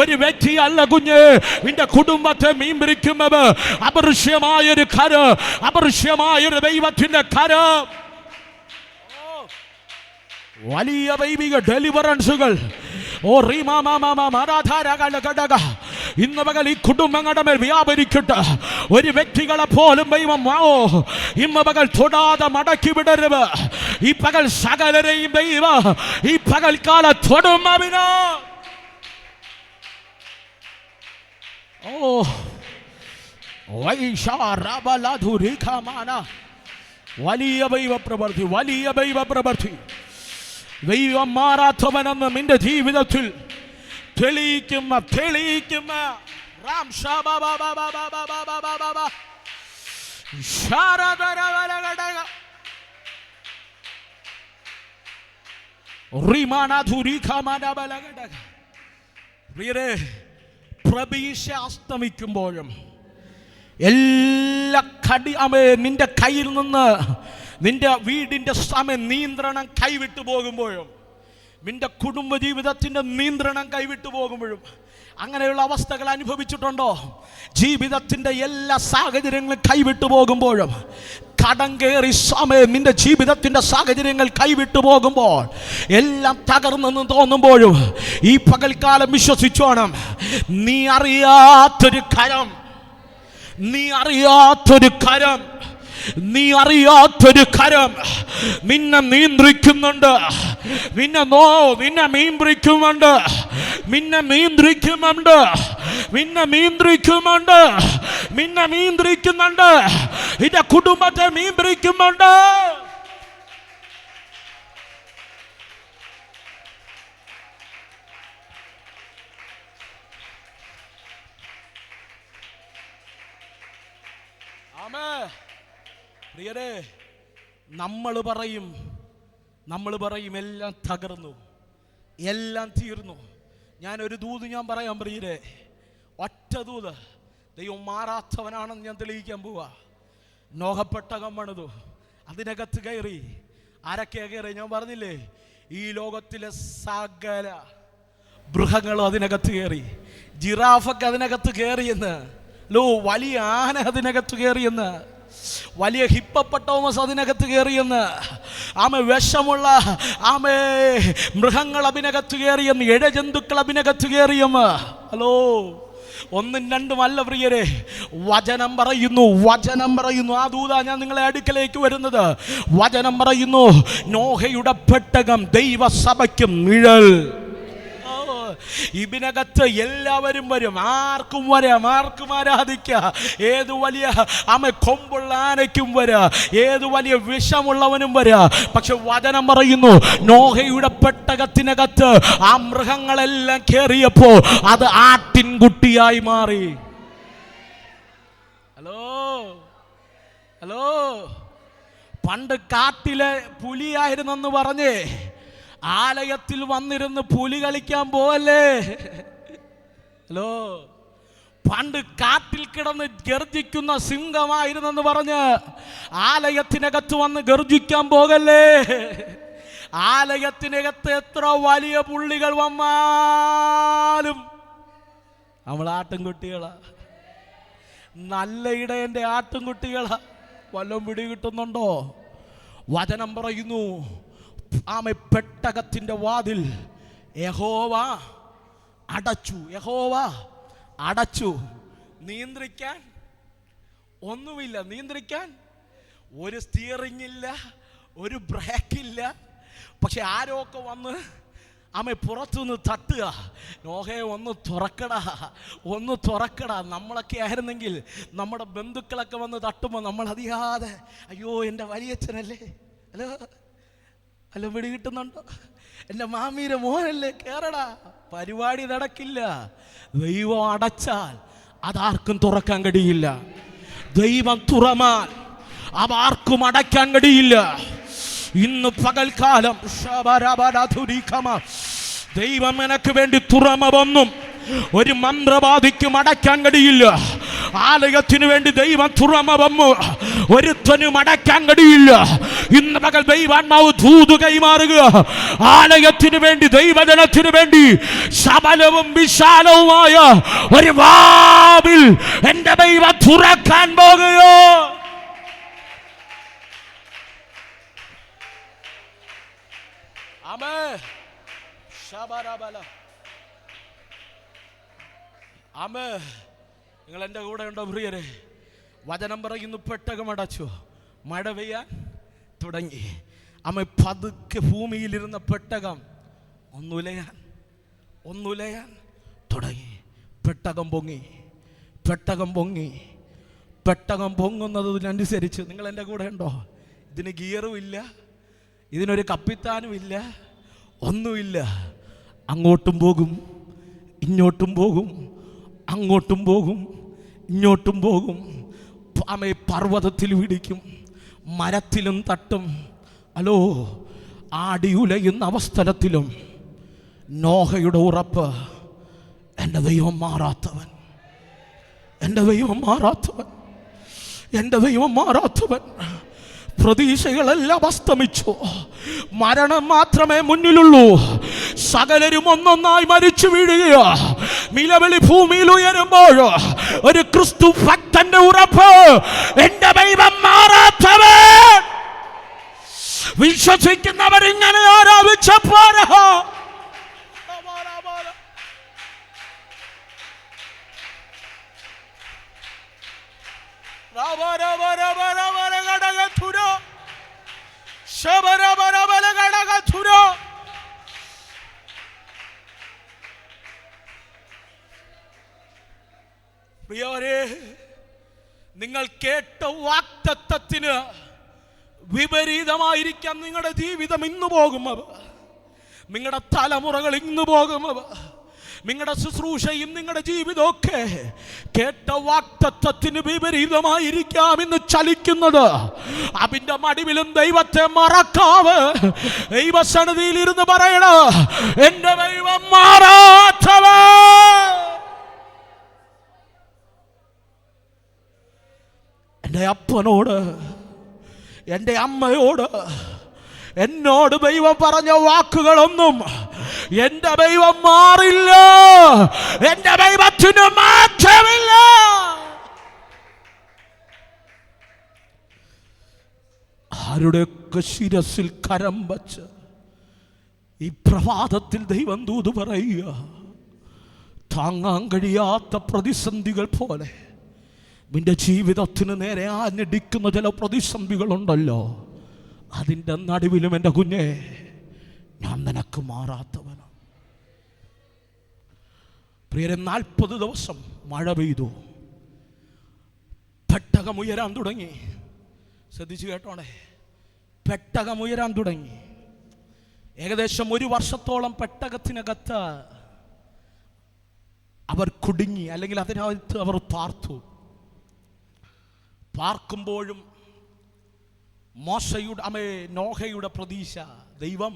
ഒരു വ്യക്തിയല്ല കുഞ്ഞ് നിന്റെ കുടുംബത്തെ നിയന്ത്രിക്കുന്നത്. അദൃശ്യമായൊരു കര, അദൃശ്യമായൊരു ദൈവത്തിന്റെ കര. വലിയ ദൈവിക ഡെലിവറൻസുകൾ ഇന്ന് പകൽ ഈ കുടുംബങ്ങളുടെ മേൽ വ്യാപരിക്കട്ടെ. ഒരു വ്യക്തികളെ പോലും ദൈവം ഇന്ന് പകൽ തൊടാതെ മടക്കി വിടരുത്. ഈ പകൽ സകലരെയും ദൈവം ഈ പകൽക്കാല തൊടുമവിന്. വലിയ ദൈവ പ്രവൃത്തി, വലിയ ദൈവ പ്രവൃത്തി. ദൈവം മാറാത്തവനെന്ന് നിന്റെ ജീവിതത്തിൽ തെളിയിക്കുന്ന റാം പ്രതീക്ഷ അസ്തമിക്കുമ്പോഴും എല്ലാ നിന്റെ കയ്യിൽ നിന്ന് നിന്റെ വീടിൻ്റെ നിയന്ത്രണം കൈവിട്ടു പോകുമ്പോഴും, നിന്റെ കുടുംബജീവിതത്തിൻ്റെ നിയന്ത്രണം കൈവിട്ടു പോകുമ്പോഴും, അങ്ങനെയുള്ള അവസ്ഥകൾ അനുഭവിച്ചിട്ടുണ്ടോ? ജീവിതത്തിൻ്റെ എല്ലാ സാഹചര്യങ്ങളും കൈവിട്ടു പോകുമ്പോഴും, കടം കയറി നിന്റെ ജീവിതത്തിൻ്റെ സാഹചര്യങ്ങൾ കൈവിട്ടു പോകുമ്പോൾ, എല്ലാം തകർന്നെന്ന് തോന്നുമ്പോഴും, ഈ പകൽക്കാലം വിശ്വസിച്ചോണം, നീ അറിയാത്തൊരു കരം, നീ അറിയാത്തൊരു കരം, നീ അറിയാത്തൊരു കരം നിന്നെ നിയന്ത്രിക്കുന്നുണ്ട്. നിന്നെ നിയന്ത്രിക്കുന്നുണ്ട്, നിന്നെ നിയന്ത്രിക്കുന്നുണ്ട്, നിന്നെ നിയന്ത്രിക്കുന്നുണ്ട്, നിന്നെ നിയന്ത്രിക്കുന്നുണ്ട്, നിന്റെ കുടുംബത്തെ നിയന്ത്രിക്കുന്നുണ്ട്. പ്രിയരേ, നമ്മൾ പറയും എല്ലാം തകർന്നു, എല്ലാം തീർന്നു. ഞാനൊരു ദൂത് ഞാൻ പറയാം പ്രിയരേ, ഒറ്റ ദൂത്. ദൈവം മാറാത്തവനാണെന്ന് ഞാൻ തെളിയിക്കാൻ പോവാ. നോഹപ്പെട്ടകം പണിതു, അതിനകത്ത് കയറി. ആരൊക്കെയാ കയറി? ഞാൻ പറഞ്ഞില്ലേ, ഈ ലോകത്തിലെ സകല മൃഗങ്ങളും അതിനകത്ത് കയറി. ജിറാഫൊക്കെ അതിനകത്ത് കയറിയെന്ന്, വലിയ ആന അതിനകത്ത് കയറിയെന്ന്, വലിയ ഹിപ്പോപ്പൊട്ടാമസ് അതിനകത്ത് കയറിയെന്ന്, വിഷമുള്ള മൃഗങ്ങൾ അതിനകത്ത് കയറിയെന്ന്, ഇഴജന്തുക്കൾ അതിനകത്ത് കയറിയെന്ന്. ഹലോ, ഒന്നും രണ്ടും അല്ല പ്രിയരെ, വചനം പറയുന്നു. ആ ദൂതാ ഞാൻ നിങ്ങളെ അടുക്കലേക്ക് വരുന്നത്. വചനം പറയുന്നു, നോഹയുടെ പെട്ടകം ദൈവസഭയ്ക്കും നിഴൽ. ഇതിനകത്ത് എല്ലാവരും വരും, ആർക്കും വരാം, ആർക്കും ആരാധിക്കാം. ഏത് വലിയ കൊമ്പുള്ള ആനയ്ക്കും വരാം, ഏത് വലിയ വിഷമുള്ളവനും വരാം. പക്ഷെ വചനം പറയുന്നു, നോഹയുടെ പെട്ടകത്തിനകത്ത് ആ മൃഗങ്ങളെല്ലാം കയറിയപ്പോ അത് ആട്ടിൻകുട്ടിയായി മാറി. ഹലോ, പണ്ട് കാട്ടിലെ പുലിയായിരുന്നെന്ന് പറഞ്ഞേ ആലയത്തിൽ വന്നിരുന്ന് പുലി കളിക്കാൻ പോവല്ലേ? ഹലോ, പണ്ട് കാട്ടിൽ കിടന്ന് ഗർജിക്കുന്ന സിംഹമായിരുന്നെന്ന് പറഞ്ഞ് ആലയത്തിനകത്ത് വന്ന് ഗർജിക്കാൻ പോകല്ലേ? ആലയത്തിനകത്ത് എത്ര വലിയ പുള്ളികൾ വന്നാലും നമ്മൾ ആട്ടിൻകുട്ടികളാ, നല്ല ഇടയന്റെ ആട്ടിൻകുട്ടികളാ. വല്ലതും പിടി കിട്ടുന്നുണ്ടോ? വചനം പറയുന്നു, പെട്ടകത്തിന്റെ വാതിൽ യഹോവ അടച്ചു. നിയന്ത്രിക്കാൻ ഒന്നുമില്ല, നിയന്ത്രിക്കാൻ ഒരു സ്റ്റിയറിംഗ് ഇല്ല, ഒരു ബ്രേക്കില്ല. പക്ഷെ ആരൊക്കെ വന്ന് പുറത്തുനിന്ന് തട്ടുക, നോഹയെ ഒന്ന് തുറക്കടാ. നമ്മളൊക്കെ ആയിരുന്നെങ്കിൽ നമ്മുടെ ബന്ധുക്കളൊക്കെ വന്ന് തട്ടുമ്പോൾ നമ്മൾ അറിയാതെ, അയ്യോ എൻ്റെ വലിയച്ഛനല്ലേ, അല്ല പിടി കിട്ടുന്നുണ്ടോ, എൻ്റെ മാമീരെ മോനല്ലേ, കേറടാ. പരിപാടി നടക്കില്ല. ദൈവം അടച്ചാൽ അതാർക്കും തുറക്കാൻ കഴിയില്ല. ദൈവം തുറന്നാൽ അതാർക്കും അടയ്ക്കാൻ കഴിയില്ല. ഇന്ന് പകൽക്കാലം ദൈവം എനക്ക് വേണ്ടി തുറന്നതൊന്നും ഒരു മന്ത്രവാദിക്കും അടയ്ക്കാൻ കഴിയില്ല. ആലയത്തിന് വേണ്ടി ദൈവം തുറന്നതൊന്നും ഒരുത്തനും അടയ്ക്കാൻ കഴിയില്ല. ഇന്ന് പകൽ ദൈവാത്മാവ് ദൂത് കൈമാറുക. ആലയത്തിന് വേണ്ടി, ദൈവജനത്തിന് വേണ്ടി ശബലവും വിശാലവുമായ ഒരു വാതിൽ എന്റെ ദൈവം തുറക്കാൻ പോകുകയോ. നിങ്ങൾ എൻ്റെ കൂടെ ഉണ്ടോ പ്രിയരെ? വചനം പറയുന്നു, പെട്ടകമടച്ചു, മഴ പെയ്യാൻ തുടങ്ങി. പതുക്കെ ഭൂമിയിലിരുന്ന പെട്ടകം ഒന്നുലയാൻ തുടങ്ങി. പെട്ടകം പൊങ്ങുന്നതിനനുസരിച്ച്, നിങ്ങൾ എൻ്റെ കൂടെ ഉണ്ടോ? ഇതിന് ഗിയറും ഇല്ല, ഇതിനൊരു കപ്പിത്താനും ഇല്ല, ഒന്നുമില്ല. അങ്ങോട്ടും പോകും, ഇങ്ങോട്ടും പോകും, അങ്ങോട്ടും പോകും, ഇങ്ങോട്ടും പോകും. പർവ്വതത്തിൽ പിടിക്കും, മരത്തിലും തട്ടും. ആടിയുലയുന്ന അവസ്ഥലത്തിലും നോഹയുടെ ഉറപ്പ്, എൻ്റെ ദൈവം മാറാത്തവൻ, എൻ്റെ ദൈവം മാറാത്തവൻ. എൻ്റെ ദൈവം മാറാത്തവൻ. പ്രതീക്ഷകളെല്ലാം അസ്തമിച്ചു. മരണം മാത്രമേ മുന്നിലുള്ളൂ. സകലരും ഒന്നൊന്നായി മരിച്ചു വീഴുകയോ. നിലവിളി ഭൂമിയിൽ ഉയരുമ്പോൾ ഒരു ക്രിസ്തു ഭക്തന്റെ ഉറപ്പ്, എൻ്റെ ദൈവം മാറാത്തവൻ. വിശ്വസിക്കുന്നവർ ഇങ്ങനെ ആരാധിച്ചപ്പോൾ പ്രിയവരെ, നിങ്ങൾ കേട്ട വാഗ്ദത്തത്തിന് വിപരീതമായിരിക്കാം നിങ്ങളുടെ ജീവിതം ഇന്ന് പോകും. നിങ്ങളുടെ തലമുറകൾ ഇന്ന് പോകും. നിങ്ങളുടെ ശുശ്രൂഷയും നിങ്ങളുടെ ജീവിതമൊക്കെ കേട്ട വാഗ്ദത്തത്തിന് വിപരീതമായിരിക്കാം ഇന്ന് ചലിക്കുന്നത്. അതിന്റെ മടിവിലും ദൈവത്തെ മറക്കാവ്. ദൈവസന്നിധിയിൽ ഇരുന്ന് പറയണ, എൻ്റെ ദൈവം മാറാത്തവൻ. എൻ്റെ അപ്പനോട്, എൻ്റെ അമ്മയോട്, എന്നോട് ദൈവം പറഞ്ഞ വാക്കുകളൊന്നും എൻ്റെ ദൈവം മാറില്ല. എൻ്റെ ദൈവത്തിന് മാറ്റമില്ല. ആരുടെയൊക്കെ ശിരസിൽ കരം വച്ച് ഈ പ്രഭാതത്തിൽ ദൈവം ദൂത് പറയുക, താങ്ങാൻ കഴിയാത്ത പ്രതിസന്ധികൾ പോലെ നിന്റെ ജീവിതത്തിന് നേരെ ആഞ്ഞടിക്കുന്ന ചില പ്രതിസന്ധികളുണ്ടല്ലോ, അതിൻ്റെ നടുവിലും എൻ്റെ കുഞ്ഞെ, ഞാൻ നിനക്ക് മാറാത്തവനാണ്. പ്രിയരെ, 40 ദിവസം മഴ പെയ്തു. പെട്ടകം ഉയരാൻ തുടങ്ങി. ശ്രദ്ധിച്ചു കേട്ടോണേ, പെട്ടകം ഉയരാൻ തുടങ്ങി. ഏകദേശം 1 വർഷത്തോളം പെട്ടകത്തിനകത്ത് അവർ കുടുങ്ങി, അല്ലെങ്കിൽ അതിനകത്ത് അവർ പാർത്തു. പാർക്കുമ്പോഴും നോഹയുടെ പ്രതീക്ഷ, ദൈവം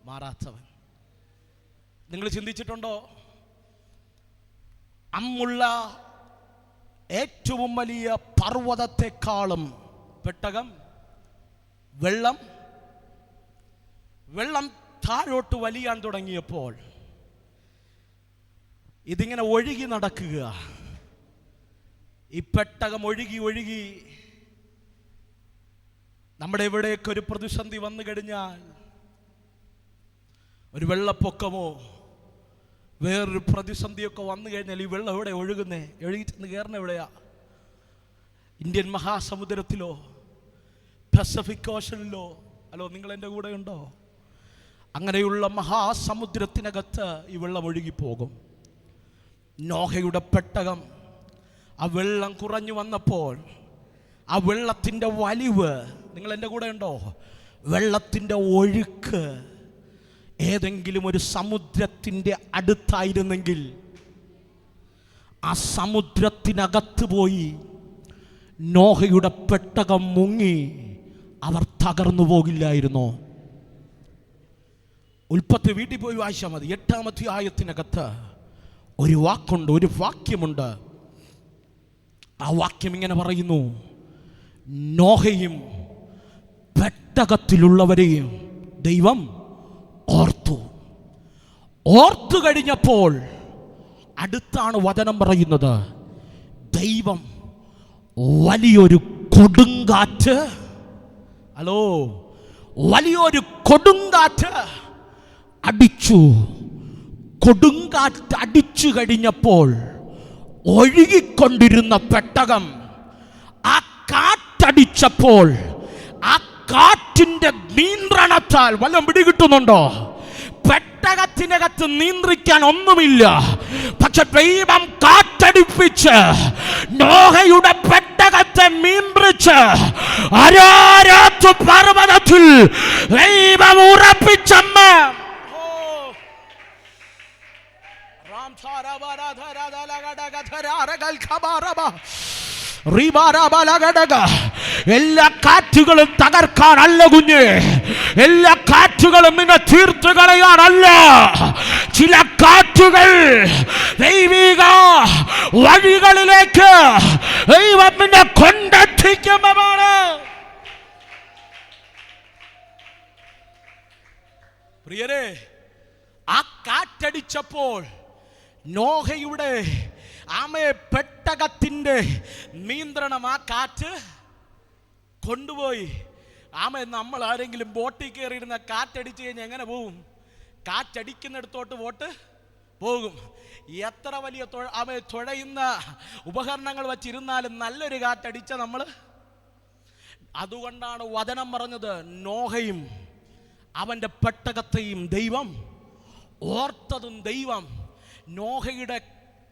മാറാത്തവൻ. നിങ്ങൾ ചിന്തിച്ചിട്ടുണ്ടോ? അമ്മുള്ള ഏറ്റവും വലിയ പർവ്വതത്തെക്കാളും പെട്ടകം വെള്ളം താഴോട്ട് വലിയാൻ തുടങ്ങിയപ്പോൾ ഇതിങ്ങനെ ഒഴുകി നടക്കുക. ഈ പെട്ടകം ഒഴുകി ഒഴുകി നമ്മുടെ ഇവിടേക്ക് ഒരു പ്രതിസന്ധി വന്നു കഴിഞ്ഞാൽ, ഒരു വെള്ളപ്പൊക്കമോ വേറൊരു പ്രതിസന്ധിയൊക്കെ വന്നു കഴിഞ്ഞാൽ ഈ വെള്ളം എവിടെ ഒഴുകുന്നേ? ഒഴുകി ചെന്ന് കയറുന്ന എവിടെയാ? ഇന്ത്യൻ മഹാസമുദ്രത്തിലോ പസഫിക് ഓഷനിലോ? ഹലോ, നിങ്ങൾ എൻ്റെ കൂടെ ഉണ്ടോ? അങ്ങനെയുള്ള മഹാസമുദ്രത്തിനകത്ത് ഈ വെള്ളം ഒഴുകിപ്പോകും. നോഹയുടെ പെട്ടകം ആ വെള്ളം കുറഞ്ഞു വന്നപ്പോൾ ആ വെള്ളത്തിൻ്റെ വലിവ്, നിങ്ങൾ എൻ്റെ കൂടെ ഉണ്ടോ? വെള്ളത്തിൻ്റെ ഒഴുക്ക് ഏതെങ്കിലും ഒരു സമുദ്രത്തിൻ്റെ അടുത്തായിരുന്നെങ്കിൽ ആ സമുദ്രത്തിനകത്ത് പോയി നോഹയുടെ പെട്ടകം മുങ്ങി അവർ തകർന്നു പോകില്ലായിരുന്നോ? ഉൽപ്പത്തി വീട്ടിൽ പോയി വായിച്ചാൽ മതി. 8-ാം അധ്യായത്തിനകത്ത് ഒരു വാക്കുണ്ട്, ഒരു വാക്യമുണ്ട്. ആ വാക്യം ഇങ്ങനെ പറയുന്നു: നോഹയും പെട്ടകത്തിലുള്ളവരെയും ദൈവം ഓർത്തു കഴിഞ്ഞപ്പോൾ അടുത്താണ് വചനം പറയുന്നത്, ദൈവം വലിയൊരു കൊടുങ്കാറ്റ്, വലിയൊരു കൊടുങ്കാറ്റ് അടിച്ചു. കൊടുങ്കാറ്റ് അടിച്ചു കഴിഞ്ഞപ്പോൾ ഒഴുകിക്കൊണ്ടിരുന്ന പെട്ടകം ആ കാറ്റടിച്ചപ്പോൾ ആ കാറ്റിന്റെ നിയന്ത്രണത്താൽ വല്ലതും പിടികിട്ടുന്നുണ്ടോ? പെട്ടകത്തിനകത്ത് നിയന്ത്രിക്കാൻ ഒന്നുമില്ല. പക്ഷെ ദൈവം കാറ്റടിപ്പിച്ച് നോഹയുടെ പെട്ടകത്തെ നിയന്ത്രിച്ച് അരാരാത്ത് പർവ്വതത്തിൽ ദൈവം ഉറപ്പിച്ചമ്മ. എല്ലാ കാറ്റുകളും തകർക്കാനല്ല കുഞ്ഞ്, എല്ലാ കാറ്റുകളും നിന്നെ തീർത്ത് കളയാനല്ല. ചില കാറ്റുകൾ ദൈവിക വഴികളിലേക്ക് ദൈവത്തിനെ കൊണ്ടെത്തിക്കുമാണ്. പ്രിയരെ, ആ കാറ്റടിച്ചപ്പോൾ നോഹയുടെ പെട്ടകത്തിന്റെ നിയന്ത്രണം ആ കാറ്റ് കൊണ്ടുപോയി. നമ്മൾ ആരെങ്കിലും ബോട്ടിൽ കയറിയിരുന്ന കാറ്റടിച്ച് കഴിഞ്ഞാൽ എങ്ങനെ പോകും? കാറ്റടിക്കുന്നിടത്തോട്ട് ബോട്ട് പോകും. എത്ര വലിയ തുഴയുന്ന ഉപകരണങ്ങൾ വച്ചിരുന്നാലും നല്ലൊരു കാറ്റടിച്ച നമ്മൾ. അതുകൊണ്ടാണ് വചനം പറഞ്ഞത്, നോഹയും അവൻ്റെ പെട്ടകത്തെയും ദൈവം ഓർത്തതും. ദൈവം നോഹയുടെ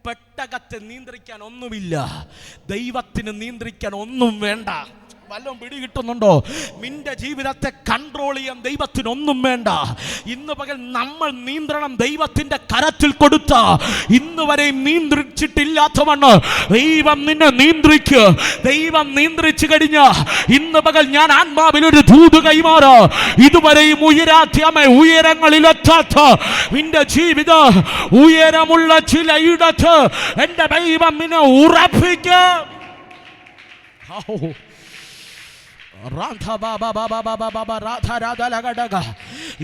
പെട്ടകത്തെ നിയന്ത്രിക്കാൻ ഒന്നുമില്ല, ദൈവത്തിന് നിയന്ത്രിക്കാൻ ഒന്നും വേണ്ട. വല്ലതും പിടി കിട്ടുന്നുണ്ടോ? നിന്റെ ജീവിതത്തെ കൺട്രോൾ ചെയ്യാൻ ദൈവത്തിനൊന്നും വേണ്ട. ഇന്ന് പകൽ നമ്മൾ നിയന്ത്രണം ദൈവത്തിന്റെ കരത്തിൽ കൊടുത്ത ഇന്ന് വരെ നിയന്ത്രിച്ചിട്ടില്ലാത്തവണ്ണം ദൈവം നിന്നെ നിയന്ത്രിക്കുക. ദൈവം നിയന്ത്രിച്ചു കഴിഞ്ഞ ഇന്ന് പകൽ ഞാൻ ആത്മാവിലൊരു ദൂത് കൈമാറാ. ഇതുവരെയും ഉയരങ്ങളിലെത്താത്ത നിന്റെ ജീവിത ഉയരമുള്ള ചില ഇടത്ത് എന്റെ ദൈവം നിന്നെ ഉറപ്പിക്കും.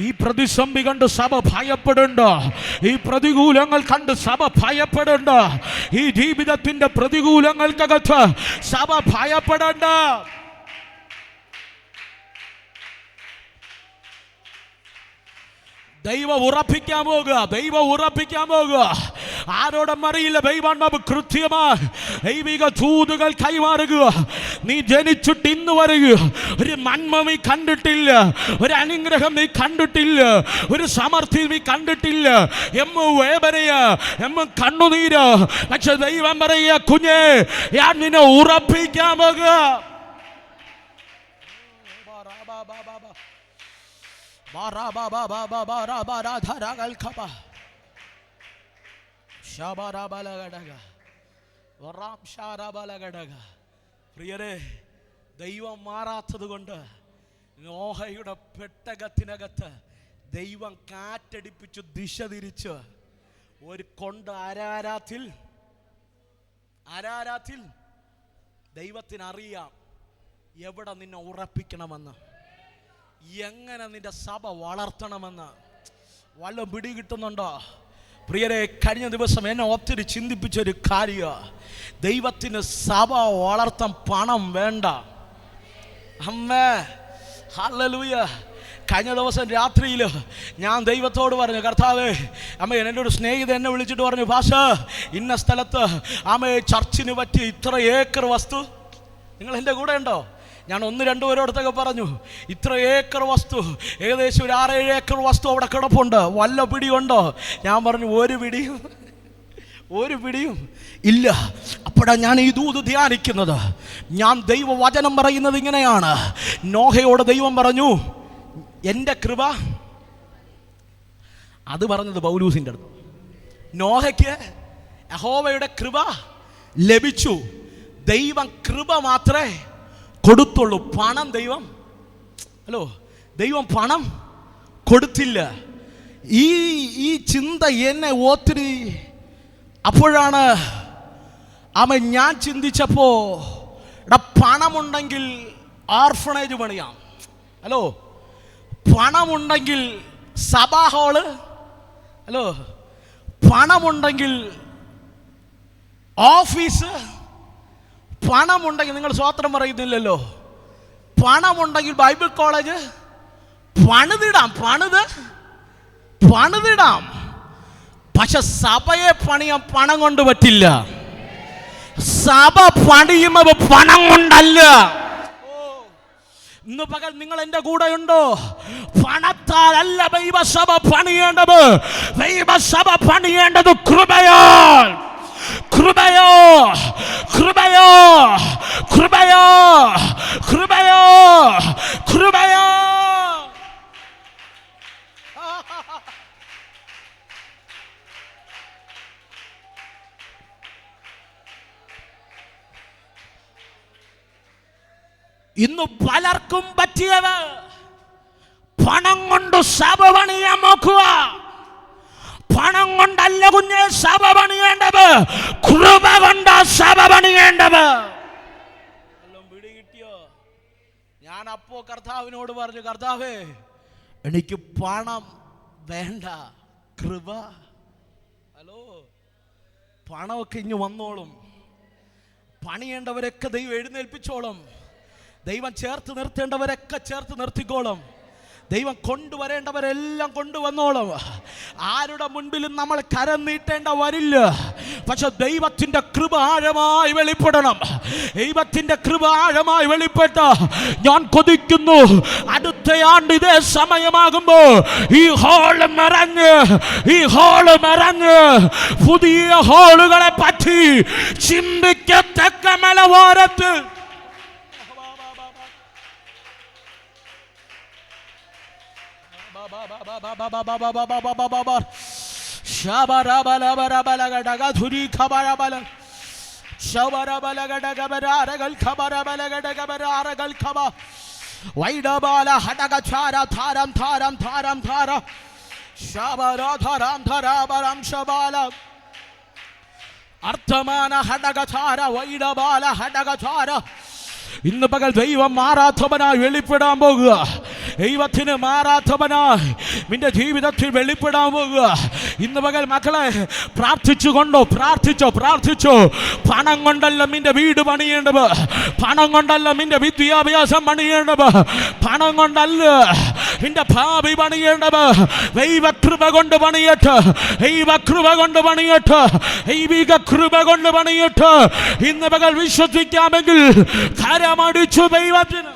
ഈ പ്രതിസന്ധി കണ്ട് സഭ ഭയപ്പെടേണ്ട, ഈ പ്രതികൂലങ്ങൾ കണ്ട് സഭ ഭയപ്പെടേണ്ട, ഈ ജീവിതത്തിന്റെ പ്രതികൂലങ്ങൾക്കകത്ത് സഭ ഭയപ്പെടേണ്ട. ദൈവം ഉറപ്പിക്കാൻ പോകുക. ആരോടും അറിയില്ല. ദൈവാത്മാവ് കൃത്യമായി ദൈവിക ദൂതുകൾ കൈമാറുക. നീ ജനിച്ചിട്ട് ഇന്ന് വരെ ഒരു നന്മ നീ കണ്ടിട്ടില്ല, ഒരു അനുഗ്രഹം നീ കണ്ടിട്ടില്ല, ഒരു സമൃദ്ധി നീ കണ്ടിട്ടില്ല. കണ്ണുനീര്. പക്ഷെ ദൈവം പറയുക, കുഞ്ഞേ ഞാൻ നിന്നെ ഉറപ്പിക്കാൻ പോകുക. പ്രിയരെ, ദൈവം മാറാത്തത് കൊണ്ട് നോഹയുടെ പെട്ടകത്തിനകത്ത് ദൈവം കാറ്റടിപ്പിച്ചു ദിശ തിരിച്ച് ഒരു കൊണ്ട് ആരാരാത്തിൽ ദൈവത്തിനറിയാം എവിടെ നിന്നെ ഉറപ്പിക്കണമെന്ന്, എങ്ങനെ നിന്റെ സഭ വളർത്തണമെന്ന്. വല്ല പിടി കിട്ടുന്നുണ്ടോ? പ്രിയരെ, കഴിഞ്ഞ ദിവസം എന്നെ ഒത്തിരി ചിന്തിപ്പിച്ചൊരു കാര്യം, ദൈവത്തിന് സഭ വളർത്താൻ പണം വേണ്ട. അമ്മേ, ഹല്ലേലൂയ. കഴിഞ്ഞ ദിവസം രാത്രിയിൽ ഞാൻ ദൈവത്തോട് പറഞ്ഞു, കർത്താവേ, എൻ്റെ ഒരു സ്നേഹിതൻ എന്നെ വിളിച്ചിട്ട് പറഞ്ഞു, ഭാഷ ഇന്ന സ്ഥലത്ത് ചർച്ചിന് പറ്റി ഇത്ര ഏക്കർ വസ്തു. നിങ്ങൾ എൻ്റെ കൂടെ ഉണ്ടോ? ഞാൻ 1-2 പേരോടത്തൊക്കെ പറഞ്ഞു, ഇത്ര ഏക്കർ വസ്തു, ഏകദേശം ഒരു 6-7 ഏക്കർ വസ്തു അവിടെ കിടപ്പുണ്ട്, വല്ല പിടിയുണ്ടോ? ഞാൻ പറഞ്ഞു, ഒരു പിടിയും ഇല്ല. അപ്പോഴാണ് ഞാൻ ഈ ദൂത് ധ്യാനിക്കുന്നത്. ഞാൻ ദൈവവചനം പറയുന്നത് ഇങ്ങനെയാണ്. നോഹയോട് ദൈവം പറഞ്ഞു, എൻ്റെ കൃപ, അത് പറഞ്ഞത് പൗലൂസിൻ്റെ അടുത്ത്. നോഹയ്ക്ക് യഹോവയുടെ കൃപ ലഭിച്ചു. ദൈവം കൃപ മാത്രമേ കൊടുത്തുള്ളൂ. പണം ദൈവം പണം കൊടുത്തില്ല. ഈ ചിന്ത എന്നെ ഒത്തിരി, അപ്പോഴാണ് ഞാൻ ചിന്തിച്ചപ്പോ, പണമുണ്ടെങ്കിൽ ഓർഫണേജ് പണിയാം. പണമുണ്ടെങ്കിൽ സഭാ ഹാള്, പണമുണ്ടെങ്കിൽ ഓഫീസ്, പണമുണ്ടെങ്കിൽ, നിങ്ങൾ സ്വോത്രം പറയുന്നില്ലല്ലോ, പണമുണ്ടെങ്കിൽ ബൈബിൾ കോളേജ് പണിതിടാം. പക്ഷെ സഭയെ പണിയാൻ പണം കൊണ്ട് പറ്റില്ല. സഭ പണിയുന്നത് പണം കൊണ്ടല്ല. ഇന്ന് പകൽ നിങ്ങൾ എൻ്റെ കൂടെ ഉണ്ടോ? പണത്താലല്ല ദൈവസഭ പണിയേണ്ടത്. ദൈവസഭ പണിയേണ്ടത് കൃപയാൽ. കൃപയോ കൃപയോ കൃപയോ കൃപയോ കൃപയോ. ഇന്ന് പലർക്കും പറ്റിയത് പണം കൊണ്ട് സഭ പണിയാൻ നോക്കുക. പണം കൊണ്ടല്ല കുഞ്ഞെ സഭ പണിയേണ്ടത്, കൃപ കൊണ്ടാ സഭ പണിയേണ്ടത്. പിടി കിട്ടിയോ? ഞാൻ അപ്പോ കർത്താവിനോട് പറഞ്ഞു, കർത്താവേ എനിക്ക് പണം വേണ്ട, കൃപ. ഹലോ, പണമൊക്കെ ഇഞ്ഞു വന്നോളും, പണിയേണ്ടവരൊക്കെ ദൈവം എഴുന്നേൽപ്പിച്ചോളും, ദൈവം ചേർത്ത് നിർത്തേണ്ടവരൊക്കെ ചേർത്ത് നിർത്തിക്കോളും, ദൈവം കൊണ്ടുവരേണ്ടവരെല്ലാം കൊണ്ടുവന്നോളും. ആരുടെ മുൻപിലും നമ്മൾ കരം നീട്ടേണ്ട വരില്ല. പക്ഷെ ദൈവത്തിൻ്റെ കൃപ ആഴമായി വെളിപ്പെടണം. ദൈവത്തിൻ്റെ കൃപ ആഴമായി വെളിപ്പെട്ട ഞാൻ കൊതിക്കുന്നു, അടുത്ത ആണ്ട് ഇതേ സമയമാകുമ്പോ ഈ ഹോള് മറഞ്ഞ് പുതിയ ഹോളുകളെ പറ്റി ചിന്തിക്കത്തക്ക മലവാരത്ത് ഇന്ന് പകൽ ദൈവം മാറാത്തവനായി വെളിപ്പെടാൻ പോകുക. ദൈവത്തിന് മാറാത്തവനായി നിന്റെ ജീവിതത്തിൽ വെളിപ്പെടാൻ പോകുക. ഇന്ന് പകൽ മക്കളെ പ്രാർത്ഥിച്ചോ. പണം കൊണ്ടല്ല നിന്റെ വീട് പണിയേണ്ടത്, പണം കൊണ്ടല്ല നിന്റെ വിദ്യാഭ്യാസം പണിയേണ്ടത്, പണം കൊണ്ടല്ല നിന്റെ ഭാവി പണിയേണ്ടത്. ദൈവകൃപ കൊണ്ട് പണിയട്ടെ, ദൈവകൃപ കൊണ്ട് പണിയട്ടെ, ദൈവിക കൃപ കൊണ്ട് പണിയട്ടെ. ഇന്ന് പകൽ വിശ്വസിക്കാമെങ്കിൽ കരമടിച്ചു ദൈവത്തിന്.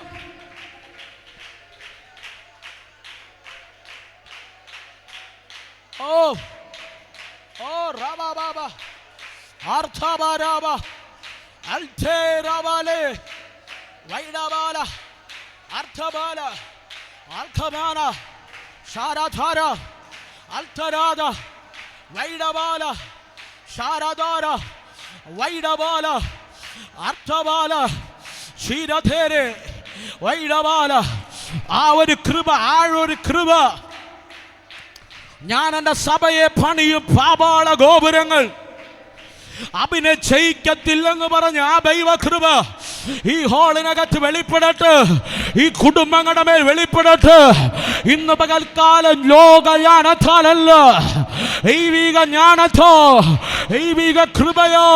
ആ ഒരു കൃപ, ഞാൻ എൻ്റെ സഭയെ പണിയും പാതാള ഗോപുരങ്ങൾ അഭിനെ ജയിക്കത്തില്ലെന്ന് പറഞ്ഞ ആ ദൈവകൃപ ഈ ഹോളിനകത്ത് വെളിപ്പെടട്ടെ, ഈ കുടുംബങ്ങളുടെ മേൽ വെളിപ്പെടട്ടെ. ഇന്ന് പകൽക്കാലം ലോക ജ്ഞാനത്താലല്ല, ദൈവിക ജ്ഞാനത്തോ ദൈവിക കൃപയോ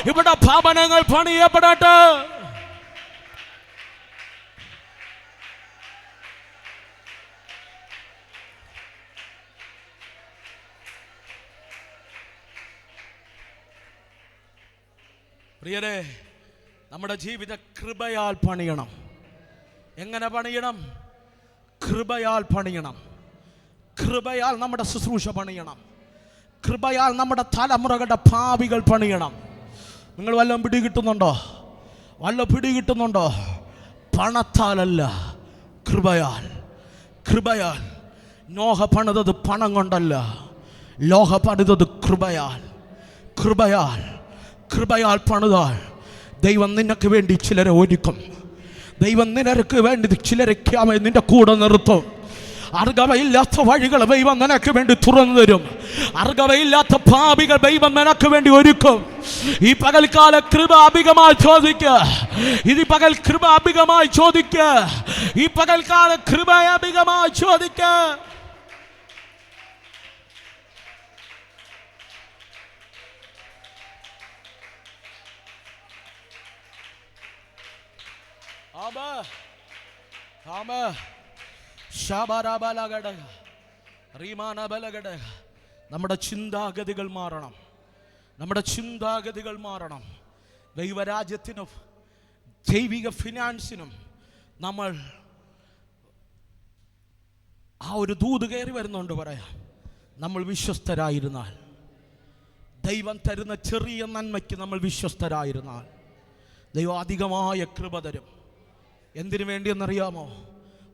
ഇവിടെ ഭവനങ്ങൾ പണിയപ്പെടട്ടെ. പ്രിയരെ, നമ്മുടെ ജീവിത കൃപയാൽ പണിയണം. എങ്ങനെ പണിയണം? കൃപയാൽ പണിയണം. കൃപയാൽ നമ്മുടെ ശുശ്രൂഷ പണിയണം. കൃപയാൽ നമ്മുടെ തലമുറകളുടെ ഭാവികൾ പണിയണം. നിങ്ങൾ വല്ലതും പിടികിട്ടുന്നുണ്ടോ? പണത്താലല്ല, കൃപയാൽ. നോഹ പണിതത് പണം കൊണ്ടല്ല, ലോഹ പണിതത് കൃപയാൽ പണിതാൽ ദൈവം നിനക്ക് വേണ്ടി ചിലരെ ഒരുക്കും. ദൈവം നിനക്ക് വേണ്ടി ചിലരെ നിന്റെ കൂടെ നിർത്തും. അർഹതയില്ലാത്ത വഴികൾ ദൈവം നിനക്ക് വേണ്ടി തുറന്നു തരും. അർഹതയില്ലാത്ത പാപികൾ ദൈവം നിനക്ക് വേണ്ടി ഒരുക്കും. ഈ പകൽക്കാല കൃപ അധികമായി ചോദിക്കുക. ഈ പകൽക്കാല കൃപ അധികമായി ചോദിക്കുക. നമ്മുടെ ചിന്താഗതികൾ മാറണം. ദൈവരാജ്യത്തിനും ദൈവിക ഫിനാൻസിനും നമ്മൾ ആ ഒരു ദൂത് കയറി വരുന്നുണ്ട്. പറയാം, നമ്മൾ വിശ്വസ്തരായിരുന്നാൽ, ദൈവം തരുന്ന ചെറിയ നന്മയ്ക്ക് നമ്മൾ വിശ്വസ്തരായിരുന്നാൽ ദൈവം അധികമായ കൃപ തരും. എന്തിനു വേണ്ടിയെന്നറിയാമോ?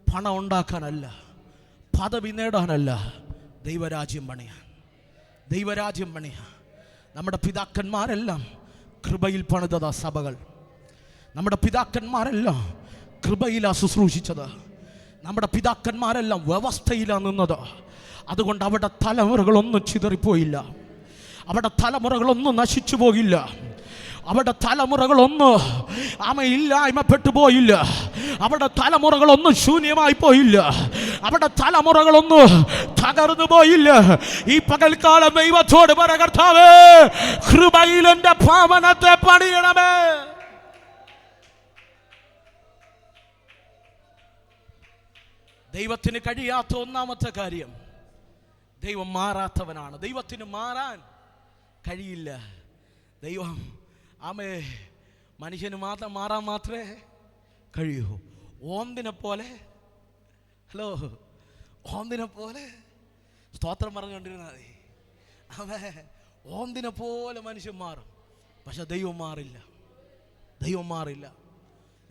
പണം ഉണ്ടാക്കാനല്ല, പദവി നേടാനല്ല, ദൈവരാജ്യം പണിയാൻ. നമ്മുടെ പിതാക്കന്മാരെല്ലാം കൃപയിൽ പണിതതാ സഭകൾ. നമ്മുടെ പിതാക്കന്മാരെല്ലാം കൃപയിലാ ശുശ്രൂഷിച്ചത്. നമ്മുടെ പിതാക്കന്മാരെല്ലാം വ്യവസ്ഥയിലാണ് നിന്നത്. അതുകൊണ്ട് അവിടെ തലമുറകളൊന്നും ചിതറിപ്പോയില്ല, അവിടെ തലമുറകളൊന്നും നശിച്ചു പോകില്ല, അവിടെ തലമുറകളൊന്നും ഇല്ലായ്മപ്പെട്ടു പോയില്ല, അവിടെ തലമുറകളൊന്നും ശൂന്യമായി പോയില്ല, അവിടെ തലമുറകളൊന്നും തകർന്നു പോയില്ല. ഈ പകൽക്കാലം ദൈവത്തോട് പറ, കർത്താവേ, കൃപയിൽ എൻ്റെ ഭവനത്തെ പണിയണമേ. ദൈവത്തിന് കഴിയാത്ത ഒന്നാമത്തെ കാര്യം, ദൈവം മാറാത്തവനാണ്. ദൈവത്തിന് മാറാൻ കഴിയില്ല. ദൈവം മനുഷ്യന് മാറാൻ മാത്രമേ കഴിയൂ. ഓന്തിനെ പോലെ, ഓന്തിനെ പോലെ സ്തോത്രം പറഞ്ഞുകൊണ്ടിരുന്നാൽ മതി. ഓന്തിനെ പോലെ മനുഷ്യൻ മാറും, പക്ഷെ ദൈവം മാറില്ല. ദൈവം മാറില്ല.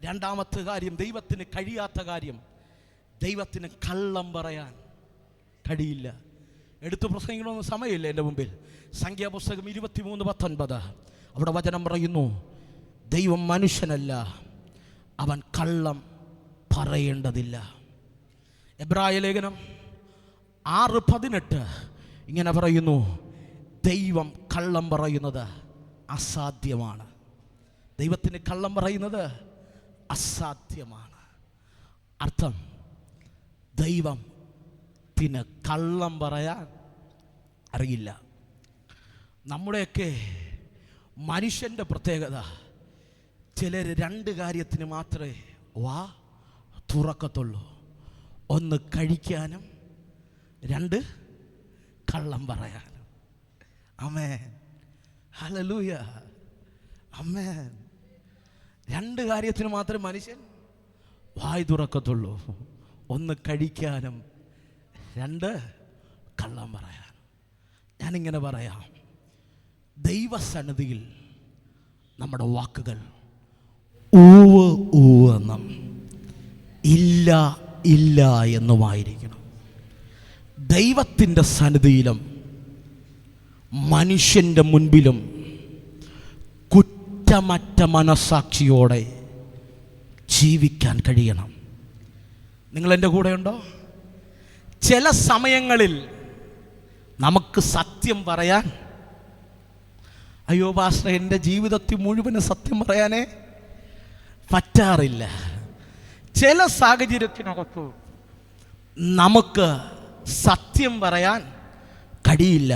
രണ്ടാമത്തെ കാര്യം, ദൈവത്തിന് കഴിയാത്ത കാര്യം, ദൈവത്തിന് കള്ളം പറയാൻ കഴിയില്ല. എടുത്തു പ്രസംഗിക്കണമെന്ന് സമയമില്ല എൻ്റെ മുമ്പിൽ. സംഖ്യാപുസ്തകം 23:19 അവിടെ വചനം പറയുന്നു, ദൈവം മനുഷ്യനല്ല, അവൻ കള്ളം പറയേണ്ടതില്ല. എബ്രായ ലേഖനം 6:18 ഇങ്ങനെ പറയുന്നു, ദൈവം കള്ളം പറയുന്നത് അസാധ്യമാണ്. ദൈവത്തിന് കള്ളം പറയുന്നത് അസാധ്യമാണ്. അർത്ഥം, ദൈവത്തിന് കള്ളം പറയാൻ അറിയില്ല. നമ്മുടെയൊക്കെ മനുഷ്യൻ്റെ പ്രത്യേകത, ചിലർ രണ്ട് കാര്യത്തിന് മാത്രമേ വാ തുറക്കത്തുള്ളൂ. ഒന്ന് കഴിക്കാനും, രണ്ട് കള്ളം പറയാനും. ആമേൻ, ഹല്ലേലൂയ, ആമേൻ. രണ്ട് കാര്യത്തിന് മാത്രമേ മനുഷ്യൻ വായ് തുറക്കത്തുള്ളൂ. ഒന്ന് കഴിക്കാനും, രണ്ട് കള്ളം പറയാനും. ഞാനിങ്ങനെ പറയാം, ദൈവസന്നിധിയിൽ നമ്മുടെ വാക്കുകൾ ഊവ് ഊവ് എന്നും ഇല്ല ഇല്ല എന്നുമായിരിക്കണം. ദൈവത്തിൻ്റെ സന്നിധിയിലും മനുഷ്യൻ്റെ മുൻപിലും കുറ്റമറ്റ മനസ്സാക്ഷിയോടെ ജീവിക്കാൻ കഴിയണം. നിങ്ങളെൻ്റെ കൂടെയുണ്ടോ? ചില സമയങ്ങളിൽ നമുക്ക് സത്യം പറയാൻ, അയ്യോ പാസ്റ്റർ, എൻ്റെ ജീവിതത്തിൽ മുഴുവനും സത്യം പറയാനേ പറ്റാറില്ല. ചില സാഹചര്യത്തിനകത്ത് നമുക്ക് സത്യം പറയാൻ കഴിയില്ല.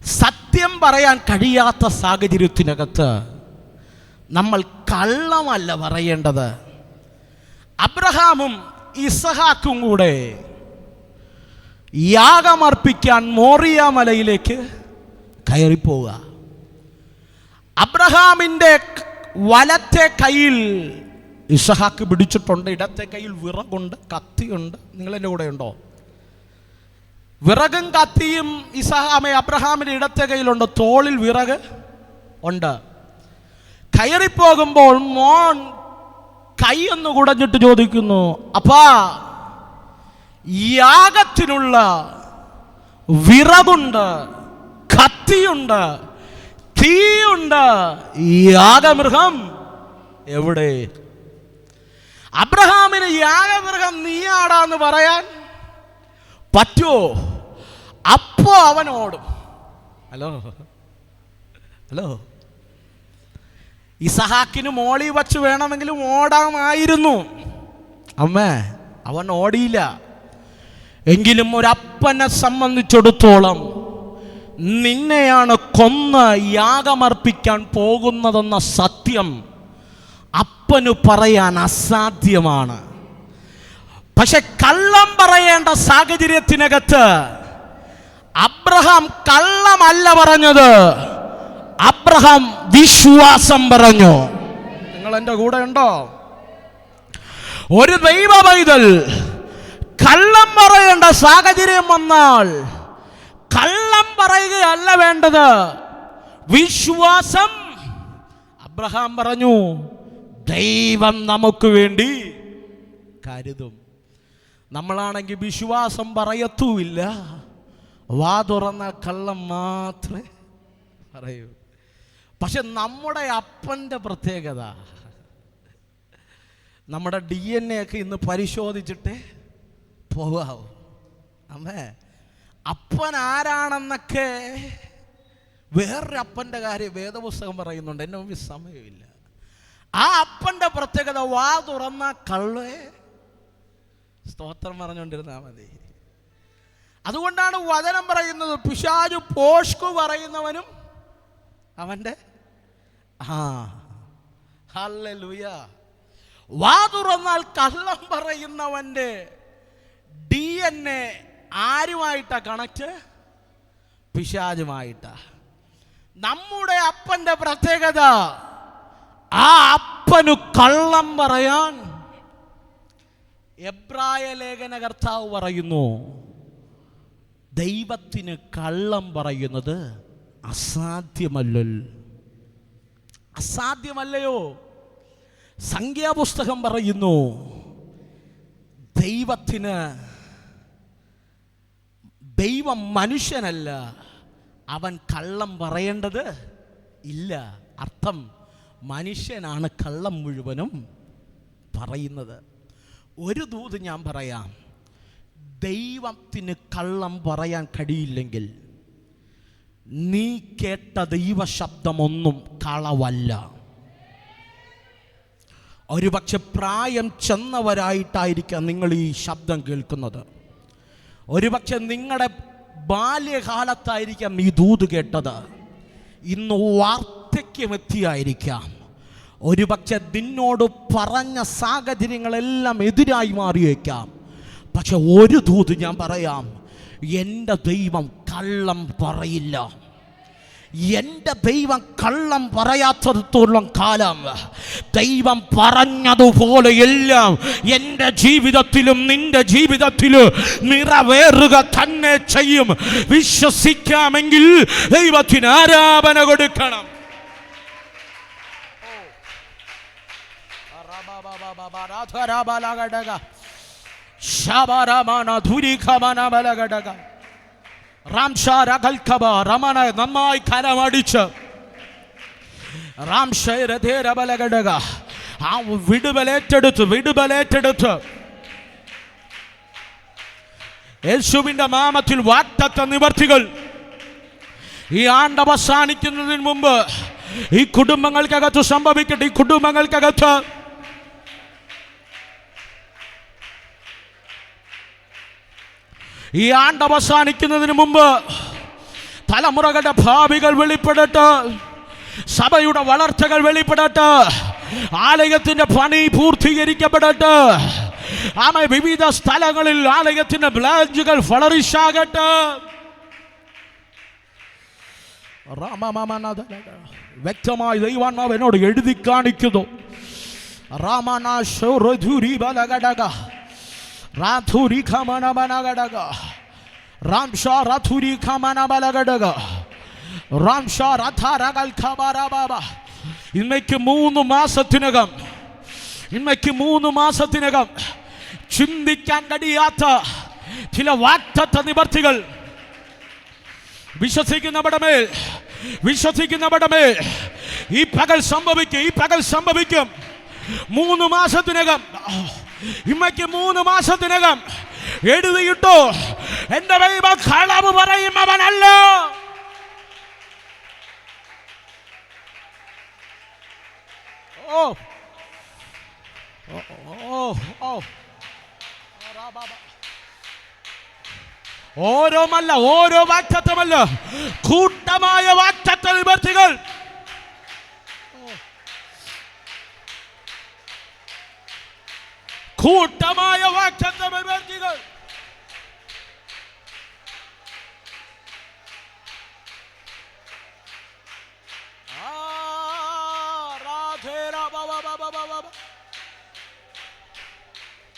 സത്യം പറയാൻ കഴിയാത്ത സാഹചര്യത്തിനകത്ത് നമ്മൾ കള്ളമല്ല പറയേണ്ടത്. അബ്രഹാമും ഇസഹാക്കും കൂടെ യാഗമർപ്പിക്കാൻ മോറിയ മലയിലേക്ക് കയറിപ്പോവുക. അബ്രഹാമിൻ്റെ വലത്തെ കയ്യിൽ ഇസഹാക്ക് പിടിച്ചിട്ടുണ്ട്, ഇടത്തെ കയ്യിൽ വിറകുണ്ട്, കത്തിയുണ്ട്. നിങ്ങളെൻ്റെ കൂടെ ഉണ്ടോ? വിറകും കത്തിയും അബ്രഹാമിൻ്റെ ഇടത്തെ കയ്യിലുണ്ട്, തോളിൽ വിറക് ഉണ്ട്. കയറിപ്പോകുമ്പോൾ മോൻ കൈയൊന്ന് കുടഞ്ഞിട്ട് ചോദിക്കുന്നു, അപ്പാ, യാഗത്തിനുള്ള വിറകുണ്ട്, കത്തിയുണ്ട്, തീയുണ്ട്, യാഗമൃഗം എവിടെ? അബ്രഹാമിന് യാഗമൃഗം നീയാടാന്ന് പറയാൻ പറ്റുമോ? അപ്പോ അവനോടും. ഹലോ, ഇസഹാക്കിന് മോളി വച്ച് വേണമെങ്കിലും ഓടാമായിരുന്നു. അമ്മേ, അവൻ ഓടിയില്ല. എങ്കിലും ഒരപ്പനെ സംബന്ധിച്ചിടത്തോളം നിന്നെയാണ് കൊന്ന് യാഗമർപ്പിക്കാൻ പോകുന്നതെന്ന സത്യം അപ്പനു പറയാൻ അസാധ്യമാണ്. പക്ഷെ കള്ളം പറയേണ്ട സാഹചര്യത്തിനകത്ത് അബ്രഹാം കള്ളമല്ല പറഞ്ഞത്, അബ്രഹാം വിശ്വാസം പറഞ്ഞു. നിങ്ങൾ എൻ്റെ കൂടെ ഉണ്ടോ? ഒരു ദൈവ പൈതൽ കള്ളം പറയേണ്ട സാഹചര്യം വന്നാൽ കള്ളം പറയുകയല്ല വേണ്ടത്, വിശ്വാസം. അബ്രഹാം പറഞ്ഞു, ദൈവം നമുക്ക് വേണ്ടി കരുതും. നമ്മളാണെങ്കിൽ വിശ്വാസം പറയത്തുമില്ല, വാ തുറന്ന കള്ളം മാത്രമേ പറയൂ. പക്ഷെ നമ്മുടെ അപ്പൻ്റെ പ്രത്യേകത, നമ്മുടെ DNA ഒക്കെ ഇന്ന് പരിശോധിച്ചിട്ടേ പോകാവൂ. അമ്മേ, അപ്പൻ ആരാണെന്നൊക്കെ വേറൊരു അപ്പൻ്റെ കാര്യം വേദപുസ്തകം പറയുന്നുണ്ട്. എൻ്റെ മുമ്പിൽ സമയമില്ല. ആ അപ്പൻ്റെ പ്രത്യേകത വാ തുറന്ന കള്ളേ സ്തോത്രം പറഞ്ഞുകൊണ്ടിരുന്നാൽ മതി. അതുകൊണ്ടാണ് വചനം പറയുന്നത്, പിശാചു പോഷ്കു പറയുന്നവനും അവൻ്റെ ഹല്ലേലൂയ. വാ തുറന്നാൽ കള്ളം പറയുന്നവൻ്റെ DNA ആരുമായിട്ടാ കണക്ട്? പിശാചുമായിട്ടാ. നമ്മുടെ അപ്പൻ്റെ പ്രത്യേകത, ആ അപ്പനു കള്ളം പറയാൻ എബ്രായ ലേഖന കർത്താവ് പറയുന്നു, ദൈവത്തിന് കള്ളം പറയുന്നത് അസാധ്യമല്ലയോ? സംഖ്യാപുസ്തകം പറയുന്നു, ദൈവം മനുഷ്യനല്ല, അവൻ കള്ളം പറയേണ്ടത് ഇല്ല. അർത്ഥം, മനുഷ്യനാണ് കള്ളം മുഴുവനും പറയുന്നത്. ഒരു ദൂത് ഞാൻ പറയാം, ദൈവത്തിന് കള്ളം പറയാൻ കഴിയില്ലെങ്കിൽ നീ കേട്ട ദൈവശബ്ദമൊന്നും കളവല്ല. ഒരുപക്ഷെ പ്രായം ചെന്നവരായിട്ടായിരിക്കാം നിങ്ങൾ ഈ ശബ്ദം കേൾക്കുന്നത്. ഒരുപക്ഷെ നിങ്ങളുടെ ബാല്യകാലത്തായിരിക്കാം ഈ ദൂത് കേട്ടത്. ഇന്ന് വാർദ്ധക്യമെത്തിയായിരിക്കാം. ഒരുപക്ഷെ നിന്നോട് പറഞ്ഞ സാഹചര്യങ്ങളെല്ലാം എതിരായി മാറിയേക്കാം. പക്ഷെ ഒരു ദൂത് ഞാൻ പറയാം, എൻ്റെ ദൈവം കള്ളം പറയില്ല. എൻ്റെ ദൈവം കള്ളം പറയാത്തടത്തോളം കാലം ദൈവം പറഞ്ഞതുപോലെ എല്ലാം എൻ്റെ ജീവിതത്തിലും നിന്റെ ജീവിതത്തിലും നിറവേറുക തന്നെ ചെയ്യും. വിശ്വസിക്കാമെങ്കിൽ ദൈവത്തിന് ആരാധന കൊടുക്കണം. നന്നായി കരമടിച്ച് ആ വിടുതലേറ്റെടുത്ത് യേശുവിന്റെ നാമത്തിൽ വാഗ്ദത്ത നിവർത്തികൾ ഈ ആണ്ട് അവസാനിക്കുന്നതിന് മുമ്പ് ഈ കുടുംബങ്ങൾക്കകത്ത് സംഭവിക്കട്ടെ. ഈ കുടുംബങ്ങൾക്കകത്ത് ഈ ആണ്ട് അവസാനിക്കുന്നതിന് മുമ്പ് തലമുറകളുടെ ഭാവികൾ വെളിപ്പെടട്ടെ. സഭയുടെ വളർച്ചകൾ വെളിപ്പെടട്ടെ. ആലയത്തിന്റെ പണി പൂർത്തീകരിക്കപ്പെടട്ടെ. വിവിധ സ്ഥലങ്ങളിൽ ആലയത്തിന്റെ ബ്രാഞ്ചുകൾ ഫ്ലറിഷാകട്ടെ. വ്യക്തമായി ദൈവാത്മാവ് എന്നോട് എഴുതി കാണിക്കുന്നു. ഇന്നേക്ക് 3 മാസത്തിനകം ചിന്തിക്കാൻ കഴിയാത്ത ചില വാഗ്ദത്ത നിവർത്തികൾ വിശ്വസിക്കുന്നവരുടെ മേൽ ഈ പകൽ സംഭവിക്കും. 3 മാസത്തിനകം, ഇമ്മയ്ക്ക് 3 മാസത്തിനകം എഴുതിയിട്ടോ, എന്റെ ദൈവം കളവ് പറയുന്നവനല്ല. ഓരോ വാഗ്ദത്തമല്ല, കൂട്ടമായ വാഗ്ദത്ത നിവർത്തികൾ. കൂട്ടമായ വാഗ്ദത്ത നിവർത്തികൾ.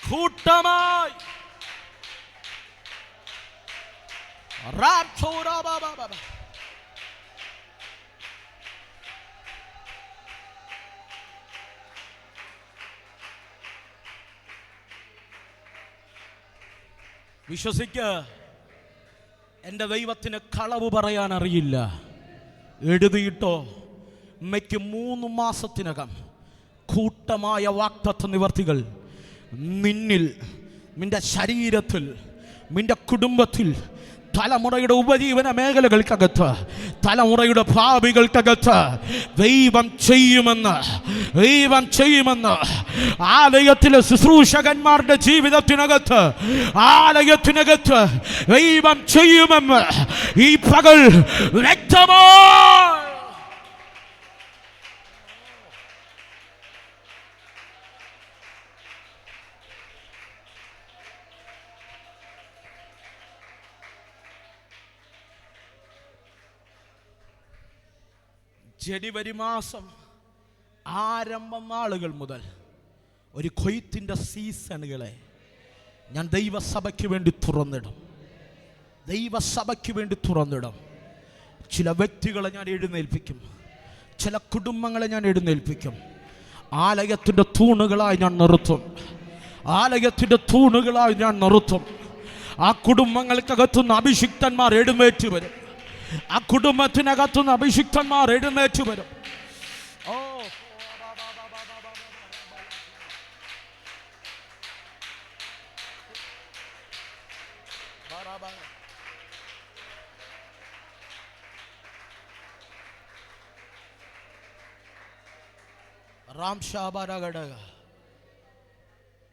കൂട്ടമായി വിശ്വസിക്ക. എൻ്റെ ദൈവത്തിന് കളവ് പറയാൻ അറിയില്ല. എഴുതിയിട്ടോ, അമ്മയ്ക്ക് 3 മാസത്തിനകം കൂട്ടമായ വാഗ്ദത്ത നിവർത്തികൾ നിന്നിൽ, നിന്റെ ശരീരത്തിൽ, നിന്റെ കുടുംബത്തിൽ, തലമുറയുടെ ഉപജീവന മേഖലകൾക്കകത്ത്, തലമുറയുടെ ഭാവികൾക്കകത്ത് ദൈവം ചെയ്യുമെന്ന് ആലയത്തിലെ ശുശ്രൂഷകന്മാരുടെ ജീവിതത്തിനകത്ത്, ആലയത്തിനകത്ത് ദൈവം ചെയ്യുമെന്ന് ഈ പകൽ വ്യക്തമായി ജനുവരി മാസം ആരംഭം നാളുകൾ മുതൽ ഒരു കൊയ്ത്തിൻ്റെ സീസണുകളെ ഞാൻ ദൈവസഭയ്ക്ക് വേണ്ടി തുറന്നിടും. ചില വ്യക്തികളെ ഞാൻ എഴുന്നേൽപ്പിക്കും, ചില കുടുംബങ്ങളെ ഞാൻ എഴുന്നേൽപ്പിക്കും. ആലയത്തിൻ്റെ തൂണുകളായി ഞാൻ നിർത്തും. ആ കുടുംബങ്ങൾക്കകത്തുനിന്ന് അഭിഷിക്തന്മാർ എഴുന്നേറ്റ് വരും. ആ കുടുംബത്തിനകത്തുനിന്ന് അഭിഷിക്തന്മാർ എഴുന്നേറ്റ് വരും.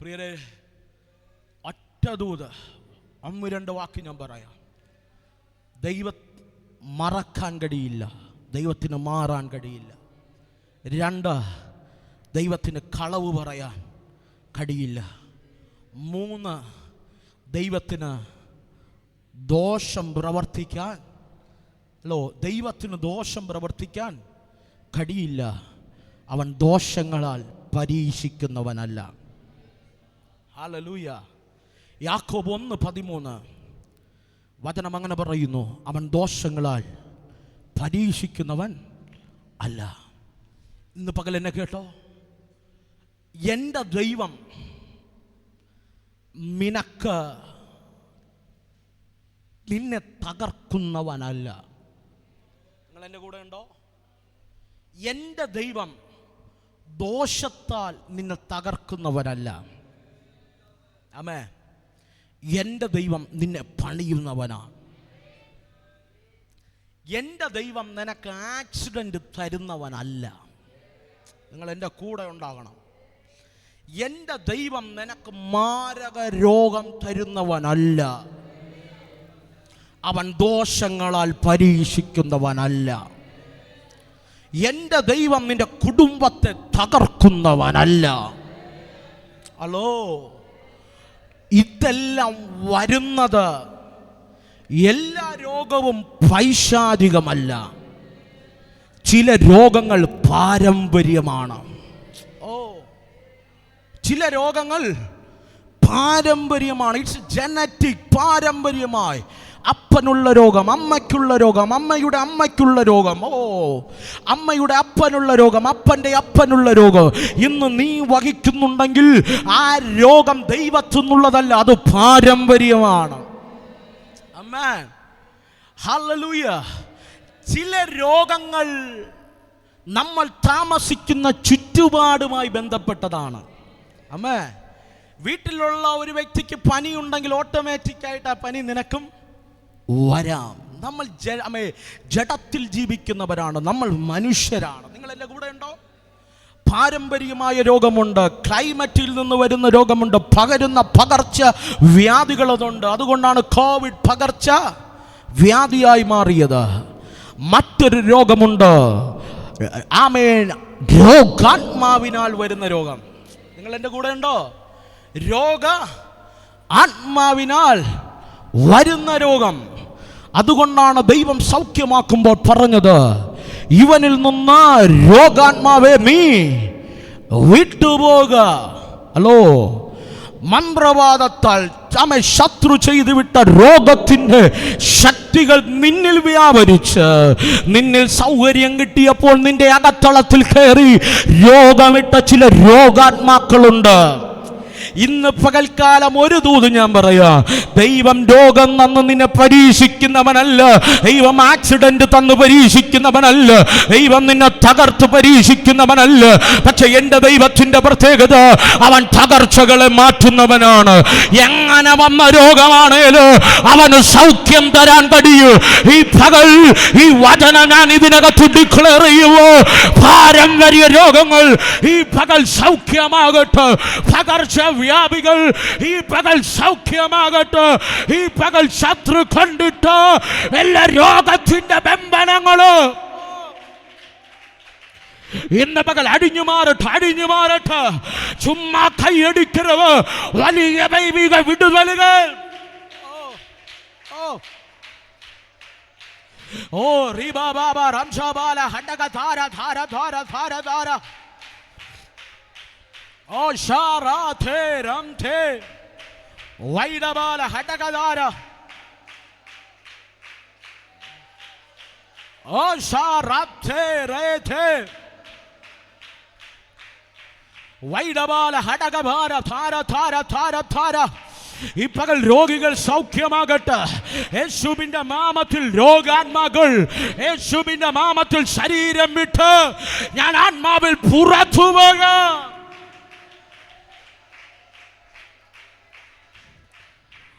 പ്രിയരെ, ഒറ്റ ദൂത്, 1-2 വാക്ക് ഞാൻ പറയാം. മറക്കാൻ കഴിയില്ല, ദൈവത്തിന് മാറാൻ കഴിയില്ല. 2, ദൈവത്തിന് കളവ് പറയാൻ കഴിയില്ല. 3, ദൈവത്തിന് ദോഷം പ്രവർത്തിക്കാൻ കഴിയില്ല. അവൻ ദോഷങ്ങളാൽ പരീക്ഷിക്കുന്നവനല്ല. ഹല്ലേലൂയ. യാക്കോബ് 1:13 വചനം അങ്ങനെ പറയുന്നു, അവൻ ദോഷങ്ങളാൽ പരീക്ഷിക്കുന്നവൻ അല്ല. ഇന്ന് പകൽ എന്നെ കേട്ടോ, എൻ്റെ ദൈവം നിന്നെ തകർക്കുന്നവനല്ല. നിങ്ങൾ എൻ്റെ കൂടെ ഉണ്ടോ? എൻ്റെ ദൈവം ദോഷത്താൽ നിന്നെ തകർക്കുന്നവനല്ല. ആമേൻ. എൻ്റെ ദൈവം നിന്നെ പണിയുന്നവനാണ്. എൻ്റെ ദൈവം നിനക്ക് ആക്സിഡന്റ് തരുന്നവനല്ല. നിങ്ങൾ എൻ്റെ കൂടെ ഉണ്ടാകണം. എൻ്റെ ദൈവം നിനക്ക് മാരക രോഗം തരുന്നവനല്ല. അവൻ ദോഷങ്ങളാൽ പരീക്ഷിക്കുന്നവനല്ല. എൻ്റെ ദൈവം നിന്റെ കുടുംബത്തെ തകർക്കുന്നവനല്ല. ഹലോ, ഇതെല്ലാം വരുന്നത്, എല്ലാ രോഗവും പൈശാചികമല്ല. ചില രോഗങ്ങൾ പാരമ്പര്യമാണ്. ചില രോഗങ്ങൾ പാരമ്പര്യമാണ്. It's genetic. പാരമ്പര്യമായി അപ്പനുള്ള രോഗം, അമ്മയ്ക്കുള്ള രോഗം, അമ്മയുടെ അമ്മയ്ക്കുള്ള രോഗം, അമ്മയുടെ അപ്പനുള്ള രോഗം, അപ്പൻ്റെ അപ്പനുള്ള രോഗം ഇന്ന് നീ വഹിക്കുന്നുണ്ടെങ്കിൽ ആ രോഗം ദൈവത്തിൽ നിന്നുള്ളതല്ല, അത് പാരമ്പര്യമാണ്. ആമേൻ. ഹല്ലേലൂയ. ചില രോഗങ്ങൾ നമ്മൾ താമസിക്കുന്ന ചുറ്റുപാടുമായി ബന്ധപ്പെട്ടതാണ്. ആമേൻ. വീട്ടിലുള്ള ഒരു വ്യക്തിക്ക് പനി ഉണ്ടെങ്കിൽ ഓട്ടോമാറ്റിക്കായിട്ട് ആ പനി നിനക്കും വരാം. നമ്മൾ ജഡത്തിൽ ജീവിക്കുന്നവരാണ്, നമ്മൾ മനുഷ്യരാണ്. നിങ്ങൾ എൻ്റെ കൂടെ ഉണ്ടോ? പാരമ്പര്യമായ രോഗമുണ്ട്, ക്ലൈമറ്റിൽ നിന്ന് വരുന്ന രോഗമുണ്ട്, പകർച്ച വ്യാധികളുണ്ട്. അതുകൊണ്ടാണ് കോവിഡ് പകർച്ച വ്യാധിയായി മാറിയത്. മറ്റൊരു രോഗമുണ്ട്, ആമേൻ, രോഗാത്മാവിനാൽ വരുന്ന രോഗം. നിങ്ങൾ എൻ്റെ കൂടെ ഉണ്ടോ? ആത്മാവിനാൽ വരുന്ന രോഗം. അതുകൊണ്ടാണ് ദൈവം സൗഖ്യമാക്കുമ്പോൾ പറഞ്ഞത്, ഇവനിൽ നിന്ന് രോഗാത്മാവേ നീ വിട്ടുപോക. ഹലോ, മന്ത്രവാദത്താൽ ശത്രു ചെയ്തു വിട്ട രോഗത്തിന്റെ ശക്തികൾ നിന്നിൽ വ്യാപരിച്ച്, നിന്നിൽ സൗകര്യം കിട്ടിയപ്പോൾ നിന്റെ അകത്തളത്തിൽ കയറി രോഗമിട്ട ചില രോഗാത്മാക്കളുണ്ട്. ഇന്ന് പകൽക്കാലം ഒരു ദൂത് ഞാൻ പറയാ. ദൈവം രോഗം തന്ന് നിന്നെ പരീക്ഷിക്കുന്നവനല്ല. ദൈവം ആക്സിഡന്റ് തന്ന് പരീക്ഷിക്കുന്നവനല്ല. ദൈവം നിന്നെ തകർത്ത് പരീക്ഷിക്കുന്നവനല്ല. പക്ഷെ എന്റെ ദൈവത്തിന്റെ പ്രത്യേകത, അവൻ തകർച്ചകളെ മാറ്റുന്നവനാണ്. എങ്ങനെ വന്ന രോഗമാണേലും അവന് സൗഖ്യം തരാൻ കഴിയും. ഈ പകൽ ഈ വചനം ഞാൻ ഇതിനകത്ത് ഡിക്ലെയർ ചെയ്യുവോ, പാരമ്പര്യ രോഗങ്ങൾ ഈ പകൽ സൗഖ്യമാകട്ടെ. പകർച്ചവ്യാധികൾ ഈ പകൽ സൗഖ്യമാകട്ടെ. ഈ പകൽ ശത്രു കണ്ടിട്ട് എല്ലാ രോഗത്തിന്റെ ബന്ധനങ്ങള് ഇന്ന് പകൽ അടിഞ്ഞു മാറട്ടെ. ചുമ്മാ കൈയടിക്കരുത്. വലിയ ദൈവിക വിടുതലുകൾ. ഓ റീബാ ബാബാ റംഷാബാല ഹണ്ടക ധാര ധാര ധാര ധാര ധാര ഓ ഷാറാഥേ റംഥേ വൈഡബാല ഹണ്ടക ധാര ഓ ഷാറാഥേ രേഥേ വൈഡബാല ഹണ്ടക ഭാര ധാര ധാര ധാര ധാര. ഈ പകൽ രോഗികൾ സൗഖ്യമാകട്ടെ. യേശുവിന്റെ നാമത്തിൽ രോഗാത്മാക്കൾ യേശുവിന്റെ നാമത്തിൽ ശരീരം വിട്ട് ഞാൻ ആത്മാവിൽ പുറത്തു പോകാം.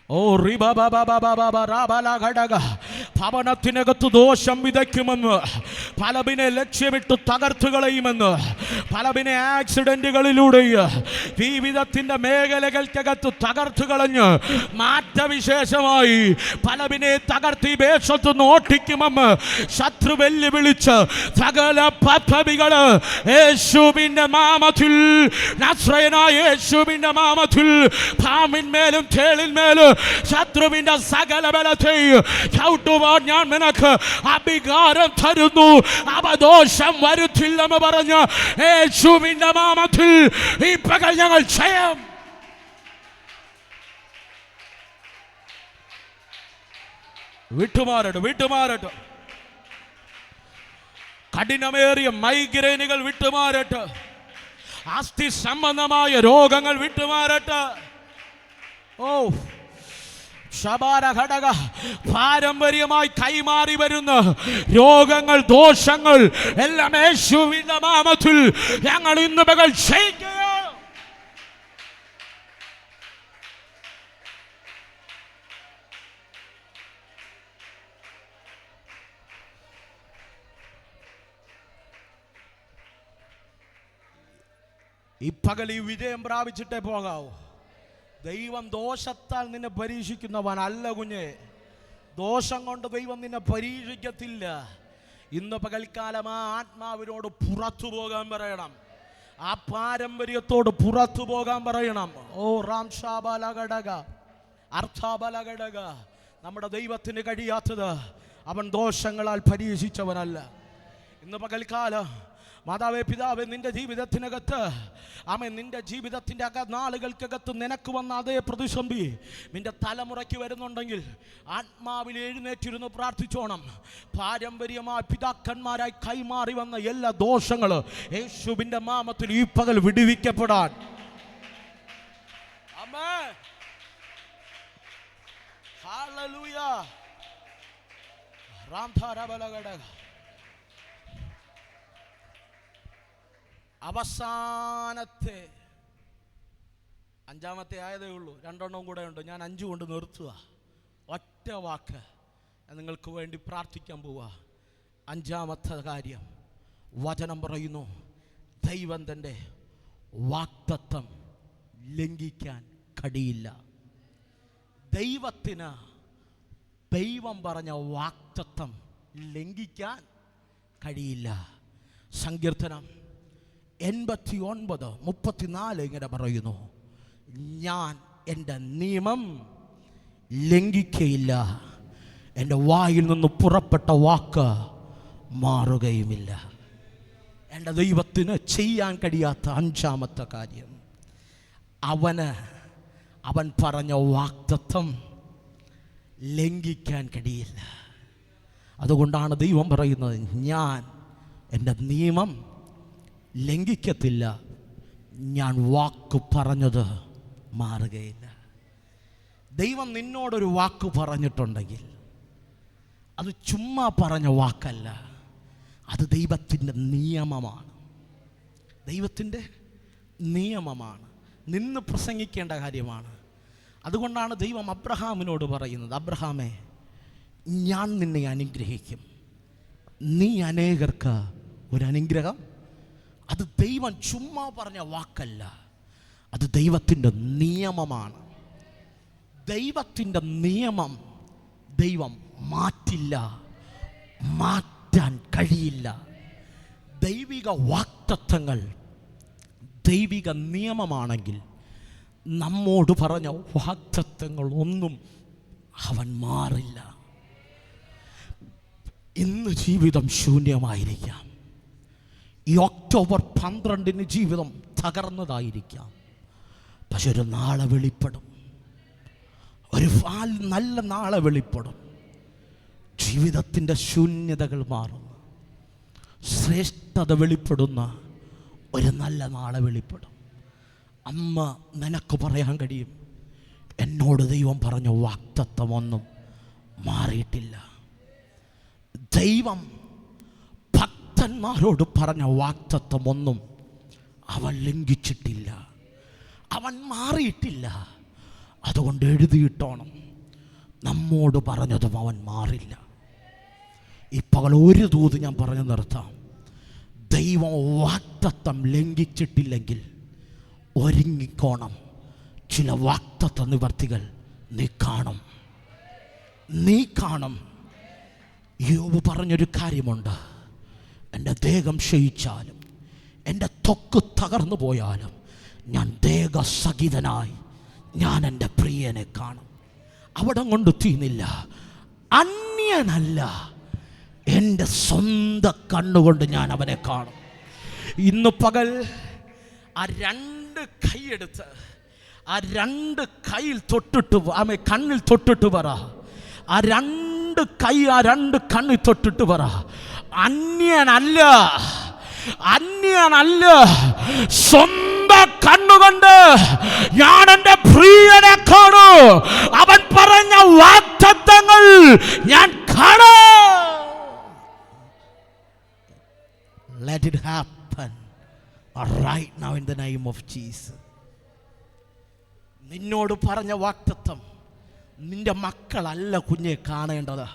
ഓ ഭവനത്തിനകത്ത് ദോഷം വിതയ്ക്കുമെന്ന്, പലവിനെ ലക്ഷ്യമിട്ട് തകർത്തു കളയുമെന്ന്, പലവിനെ ആക്സിഡന്റുകളിലൂടെ ജീവിതത്തിന്റെ മേഖലകൾക്കകത്ത് തകർത്തു കളഞ്ഞ് മാറ്റവിശേഷമായി പലവിനെ തകർത്തി വേഷത്ത് നോട്ടിക്കുമെന്ന് ശത്രു വെല്ലുവിളിച്ച് സകല പദ്ധതികള് യേശുവിന്റെ നാമത്തിൽ, നസ്രയനായ യേശുവിന്റെ നാമത്തിൽ പാമ്പിന്മേലും തേളിന്മേലും ശത്രുവിന്റെ സകല ബലത്തെ ചവിട്ടുവാൻ ഞാൻ നിനക്ക് അധികാരം തരുന്നു. അവദോഷം വരുത്തില്ലെന്ന് പറഞ്ഞ് യേശുവിന്റെ നാമത്തിൽ ഈ പകൽ ഞങ്ങൾ ജയം. വിട്ടുമാറട്ടെ. കഠിനമേറിയ മൈഗ്രെയിനുകൾ വിട്ടുമാറട്ടെ. അസ്ഥി സംബന്ധമായ രോഗങ്ങൾ വിട്ടുമാറട്ടെ. ഓ ഘടക പാരമ്പര്യമായി കൈമാറി വരുന്ന രോഗങ്ങൾ, ദോഷങ്ങൾ എല്ലാം യേശുവിന്റെ നാമത്തിൽ ഞങ്ങൾ ഇന്ന് പകൽ ക്ഷയിക്കുക. ഈ പകൽ ഈ വിജയം പ്രാപിച്ചിട്ടേ പോകാവൂ. ദൈവം ദോഷത്താൽ നിന്നെ പരീക്ഷിക്കുന്നവനല്ല കുഞ്ഞെ. ദോഷം കൊണ്ട് ദൈവം നിന്നെ പരീക്ഷിക്കത്തില്ല. ഇന്ന് പകൽക്കാലം ആ ആത്മാവിനോട് പുറത്തു പോകാൻ പറയണം. ആ പാരമ്പര്യത്തോട് പുറത്തു പോകാൻ പറയണം. ഓ റാംഷാബലഘടക അർത്ഥാബലഘടക. നമ്മുടെ ദൈവത്തിന് കഴിയാത്തത് അവൻ ദോഷങ്ങളാൽ പരീക്ഷിച്ചവനല്ല. ഇന്ന് പകൽക്കാലം മാതാവേ പിതാവേ, നിന്റെ ജീവിതത്തിനകത്ത് നിന്റെ ജീവിതത്തിൻ്റെ നാളുകൾക്കകത്ത് നിനക്ക് വന്ന അതേ പ്രതിസന്ധി നിന്റെ തലമുറയ്ക്ക് വരുന്നുണ്ടെങ്കിൽ ആത്മാവിൽ എഴുന്നേറ്റിരുന്ന് പ്രാർത്ഥിച്ചോണം. പാരമ്പര്യമായി പിതാക്കന്മാരായി കൈമാറി വന്ന എല്ലാ ദോഷങ്ങളും യേശുവിൻ്റെ നാമത്തിൽ ഈ പകൽ വിടുവിക്കപ്പെടാൻ. ആമേൻ. ഹല്ലേലൂയ. റാംധാരബലഘടക. അവസാനത്തെ അഞ്ചാമത്തെ ആയതേ ഉള്ളൂ, രണ്ടെണ്ണവും കൂടെ ഉണ്ട്. ഞാൻ 5 കൊണ്ട് നിർത്തുക. ഒറ്റ വാക്ക് നിങ്ങൾക്ക് വേണ്ടി പ്രാർത്ഥിക്കാൻ പോവുക. 5-ാമത്തെ കാര്യം, വചനം പറയുന്നു, ദൈവം തൻ്റെ വാഗ്ദത്തം ലംഘിക്കാൻ കഴിയില്ല. ദൈവത്തിന് ദൈവം പറഞ്ഞ വാഗ്ദത്തം ലംഘിക്കാൻ കഴിയില്ല. സങ്കീർത്തനം 89:34 ഇങ്ങനെ പറയുന്നു, ഞാൻ എൻ്റെ നിയമം ലംഘിക്കയില്ല, എൻ്റെ വായിൽ നിന്ന് പുറപ്പെട്ട വാക്ക് മാറുകയുമില്ല. എൻ്റെ ദൈവത്തിന് ചെയ്യാൻ കഴിയാത്ത 5-ാമത്തെ കാര്യം, അവൻ പറഞ്ഞ വാഗ്ദത്തം ലംഘിക്കാൻ കഴിയില്ല. അതുകൊണ്ടാണ് ദൈവം പറയുന്നത്, ഞാൻ എൻ്റെ നിയമം ലംഘിക്കത്തില്ല, ഞാൻ വാക്ക് പറഞ്ഞത് മാറുകയില്ല. ദൈവം നിന്നോടൊരു വാക്ക് പറഞ്ഞിട്ടുണ്ടെങ്കിൽ അത് ചുമ്മാ പറഞ്ഞ വാക്കല്ല, അത് ദൈവത്തിൻ്റെ നിയമമാണ്. ദൈവത്തിൻ്റെ നിയമമാണ്, നിന്ന് പ്രസംഗിക്കേണ്ട കാര്യമാണ്. അതുകൊണ്ടാണ് ദൈവം അബ്രഹാമിനോട് പറയുന്നത്, അബ്രഹാമേ, ഞാൻ നിന്നെ അനുഗ്രഹിക്കും, നീ അനേകർക്ക് ഒരു അനുഗ്രഹം. അത് ദൈവം ചുമ്മാ പറഞ്ഞ വാക്കല്ല, അത് ദൈവത്തിൻ്റെ നിയമമാണ്. ദൈവത്തിൻ്റെ നിയമം ദൈവം മാറ്റില്ല, മാറ്റാൻ കഴിയില്ല. ദൈവിക വാഗ്ദത്തങ്ങൾ ദൈവിക നിയമമാണെങ്കിൽ നമ്മോട് പറഞ്ഞ വാഗ്ദത്തങ്ങൾ ഒന്നും അവൻ മാറില്ല. ഇന്ന് ജീവിതം ശൂന്യമായിരിക്കാം, ഈ ഒക്ടോബർ 12 ജീവിതം തകർന്നതായിരിക്കാം. പക്ഷെ ഒരു നാളെ വെളിപ്പെടും, ഒരു നല്ല നാളെ വെളിപ്പെടും. ജീവിതത്തിൻ്റെ ശൂന്യതകൾ മാറും, ശ്രേഷ്ഠത വെളിപ്പെടുന്ന ഒരു നല്ല നാളെ വെളിപ്പെടും. അമ്മ നിനക്ക് പറയാൻ കഴിയും, എന്നോട് ദൈവം പറഞ്ഞ വാഗ്ദത്തമൊന്നും മാറിയിട്ടില്ല. ദൈവം ഭക്തന്മാരോട് പറഞ്ഞ വാഗ്ദത്തമൊന്നും അവൻ ലംഘിച്ചിട്ടില്ല, അവൻ മാറിയിട്ടില്ല. അതുകൊണ്ട് എഴുതിയിട്ടോണം, നമ്മോട് പറഞ്ഞതും അവൻ മാറില്ല. ഈ പകൽ ഒരു ദൂത് ഞാൻ പറഞ്ഞു നിർത്താം. ദൈവം വാഗ്ദത്തം ലംഘിച്ചിട്ടില്ലെങ്കിൽ ഒരുങ്ങിക്കോണം, ചില വാഗ്ദത്ത നിവർത്തികൾ നീ കാണും, നീ കാണും. യോബ് പറഞ്ഞൊരു കാര്യമുണ്ട്, എൻ്റെ ദേഹം ക്ഷയിച്ചാലും എൻ്റെ ത്വക്ക് തകർന്നു പോയാലും ഞാൻ ദേഹസഹിതനായി ഞാൻ എൻ്റെ പ്രിയനെ കാണും. അവിടെ കൊണ്ട് തീർന്നില്ല, അന്യനല്ല, എൻ്റെ സ്വന്തം കണ്ണുകൊണ്ട് ഞാൻ അവനെ കാണും. ഇന്ന് പകൽ ആ 2 കൈയെടുത്ത് ആ 2 കയ്യിൽ തൊട്ടിട്ട് കണ്ണിൽ തൊട്ടിട്ട് പറ, ആ 2 കൈ ആ 2 കണ്ണിൽ തൊട്ടിട്ട് പറ, അന്യനല്ല, അന്യനല്ല, സ്വന്തം കണ്ണുകൊണ്ട് ഞാൻ എൻ്റെ പ്രിയനെ കാണൂ. അവൻ പറഞ്ഞ വാഗ്ദത്തങ്ങൾ ഞാൻ കാണൂ. Let it happen right now in the name of Jesus. നിന്നോട് പറഞ്ഞ വാഗ്ദത്തം നിന്റെ മക്കളല്ല കുഞ്ഞെ കാണേണ്ടത്.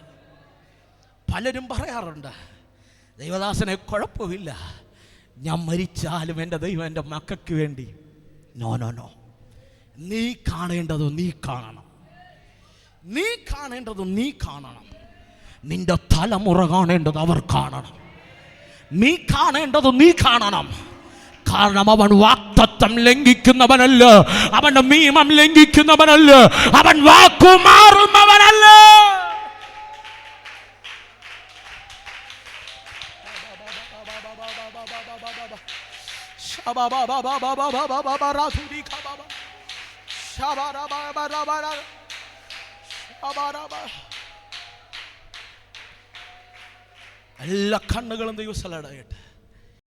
പലരും പറയാറുണ്ട്, ദൈവദാസനെ കുഴപ്പമില്ല, ഞാൻ മരിച്ചാലും എൻ്റെ ദൈവം എൻ്റെ മക്കൾക്ക് വേണ്ടി. നോ നോ നോ, നീ കാണേണ്ടത് നീ കാണണം, നീ കാണേണ്ടത് നീ കാണണം. നിന്റെ തലമുറ കാണേണ്ടത് അവർ കാണണം, നീ കാണേണ്ടത് നീ കാണണം. കാരണം അവൻ വാഗ്ദത്തം ലംഘിക്കുന്നവനല്ല, അവന്റെ നിയമം ലംഘിക്കുന്നവനല്ല, അവൻ വാക്കുമാറുന്നവനല്ല. എല്ലാ കണ്ണുകളും ദൈവസ്ഥലടയട്ടെ.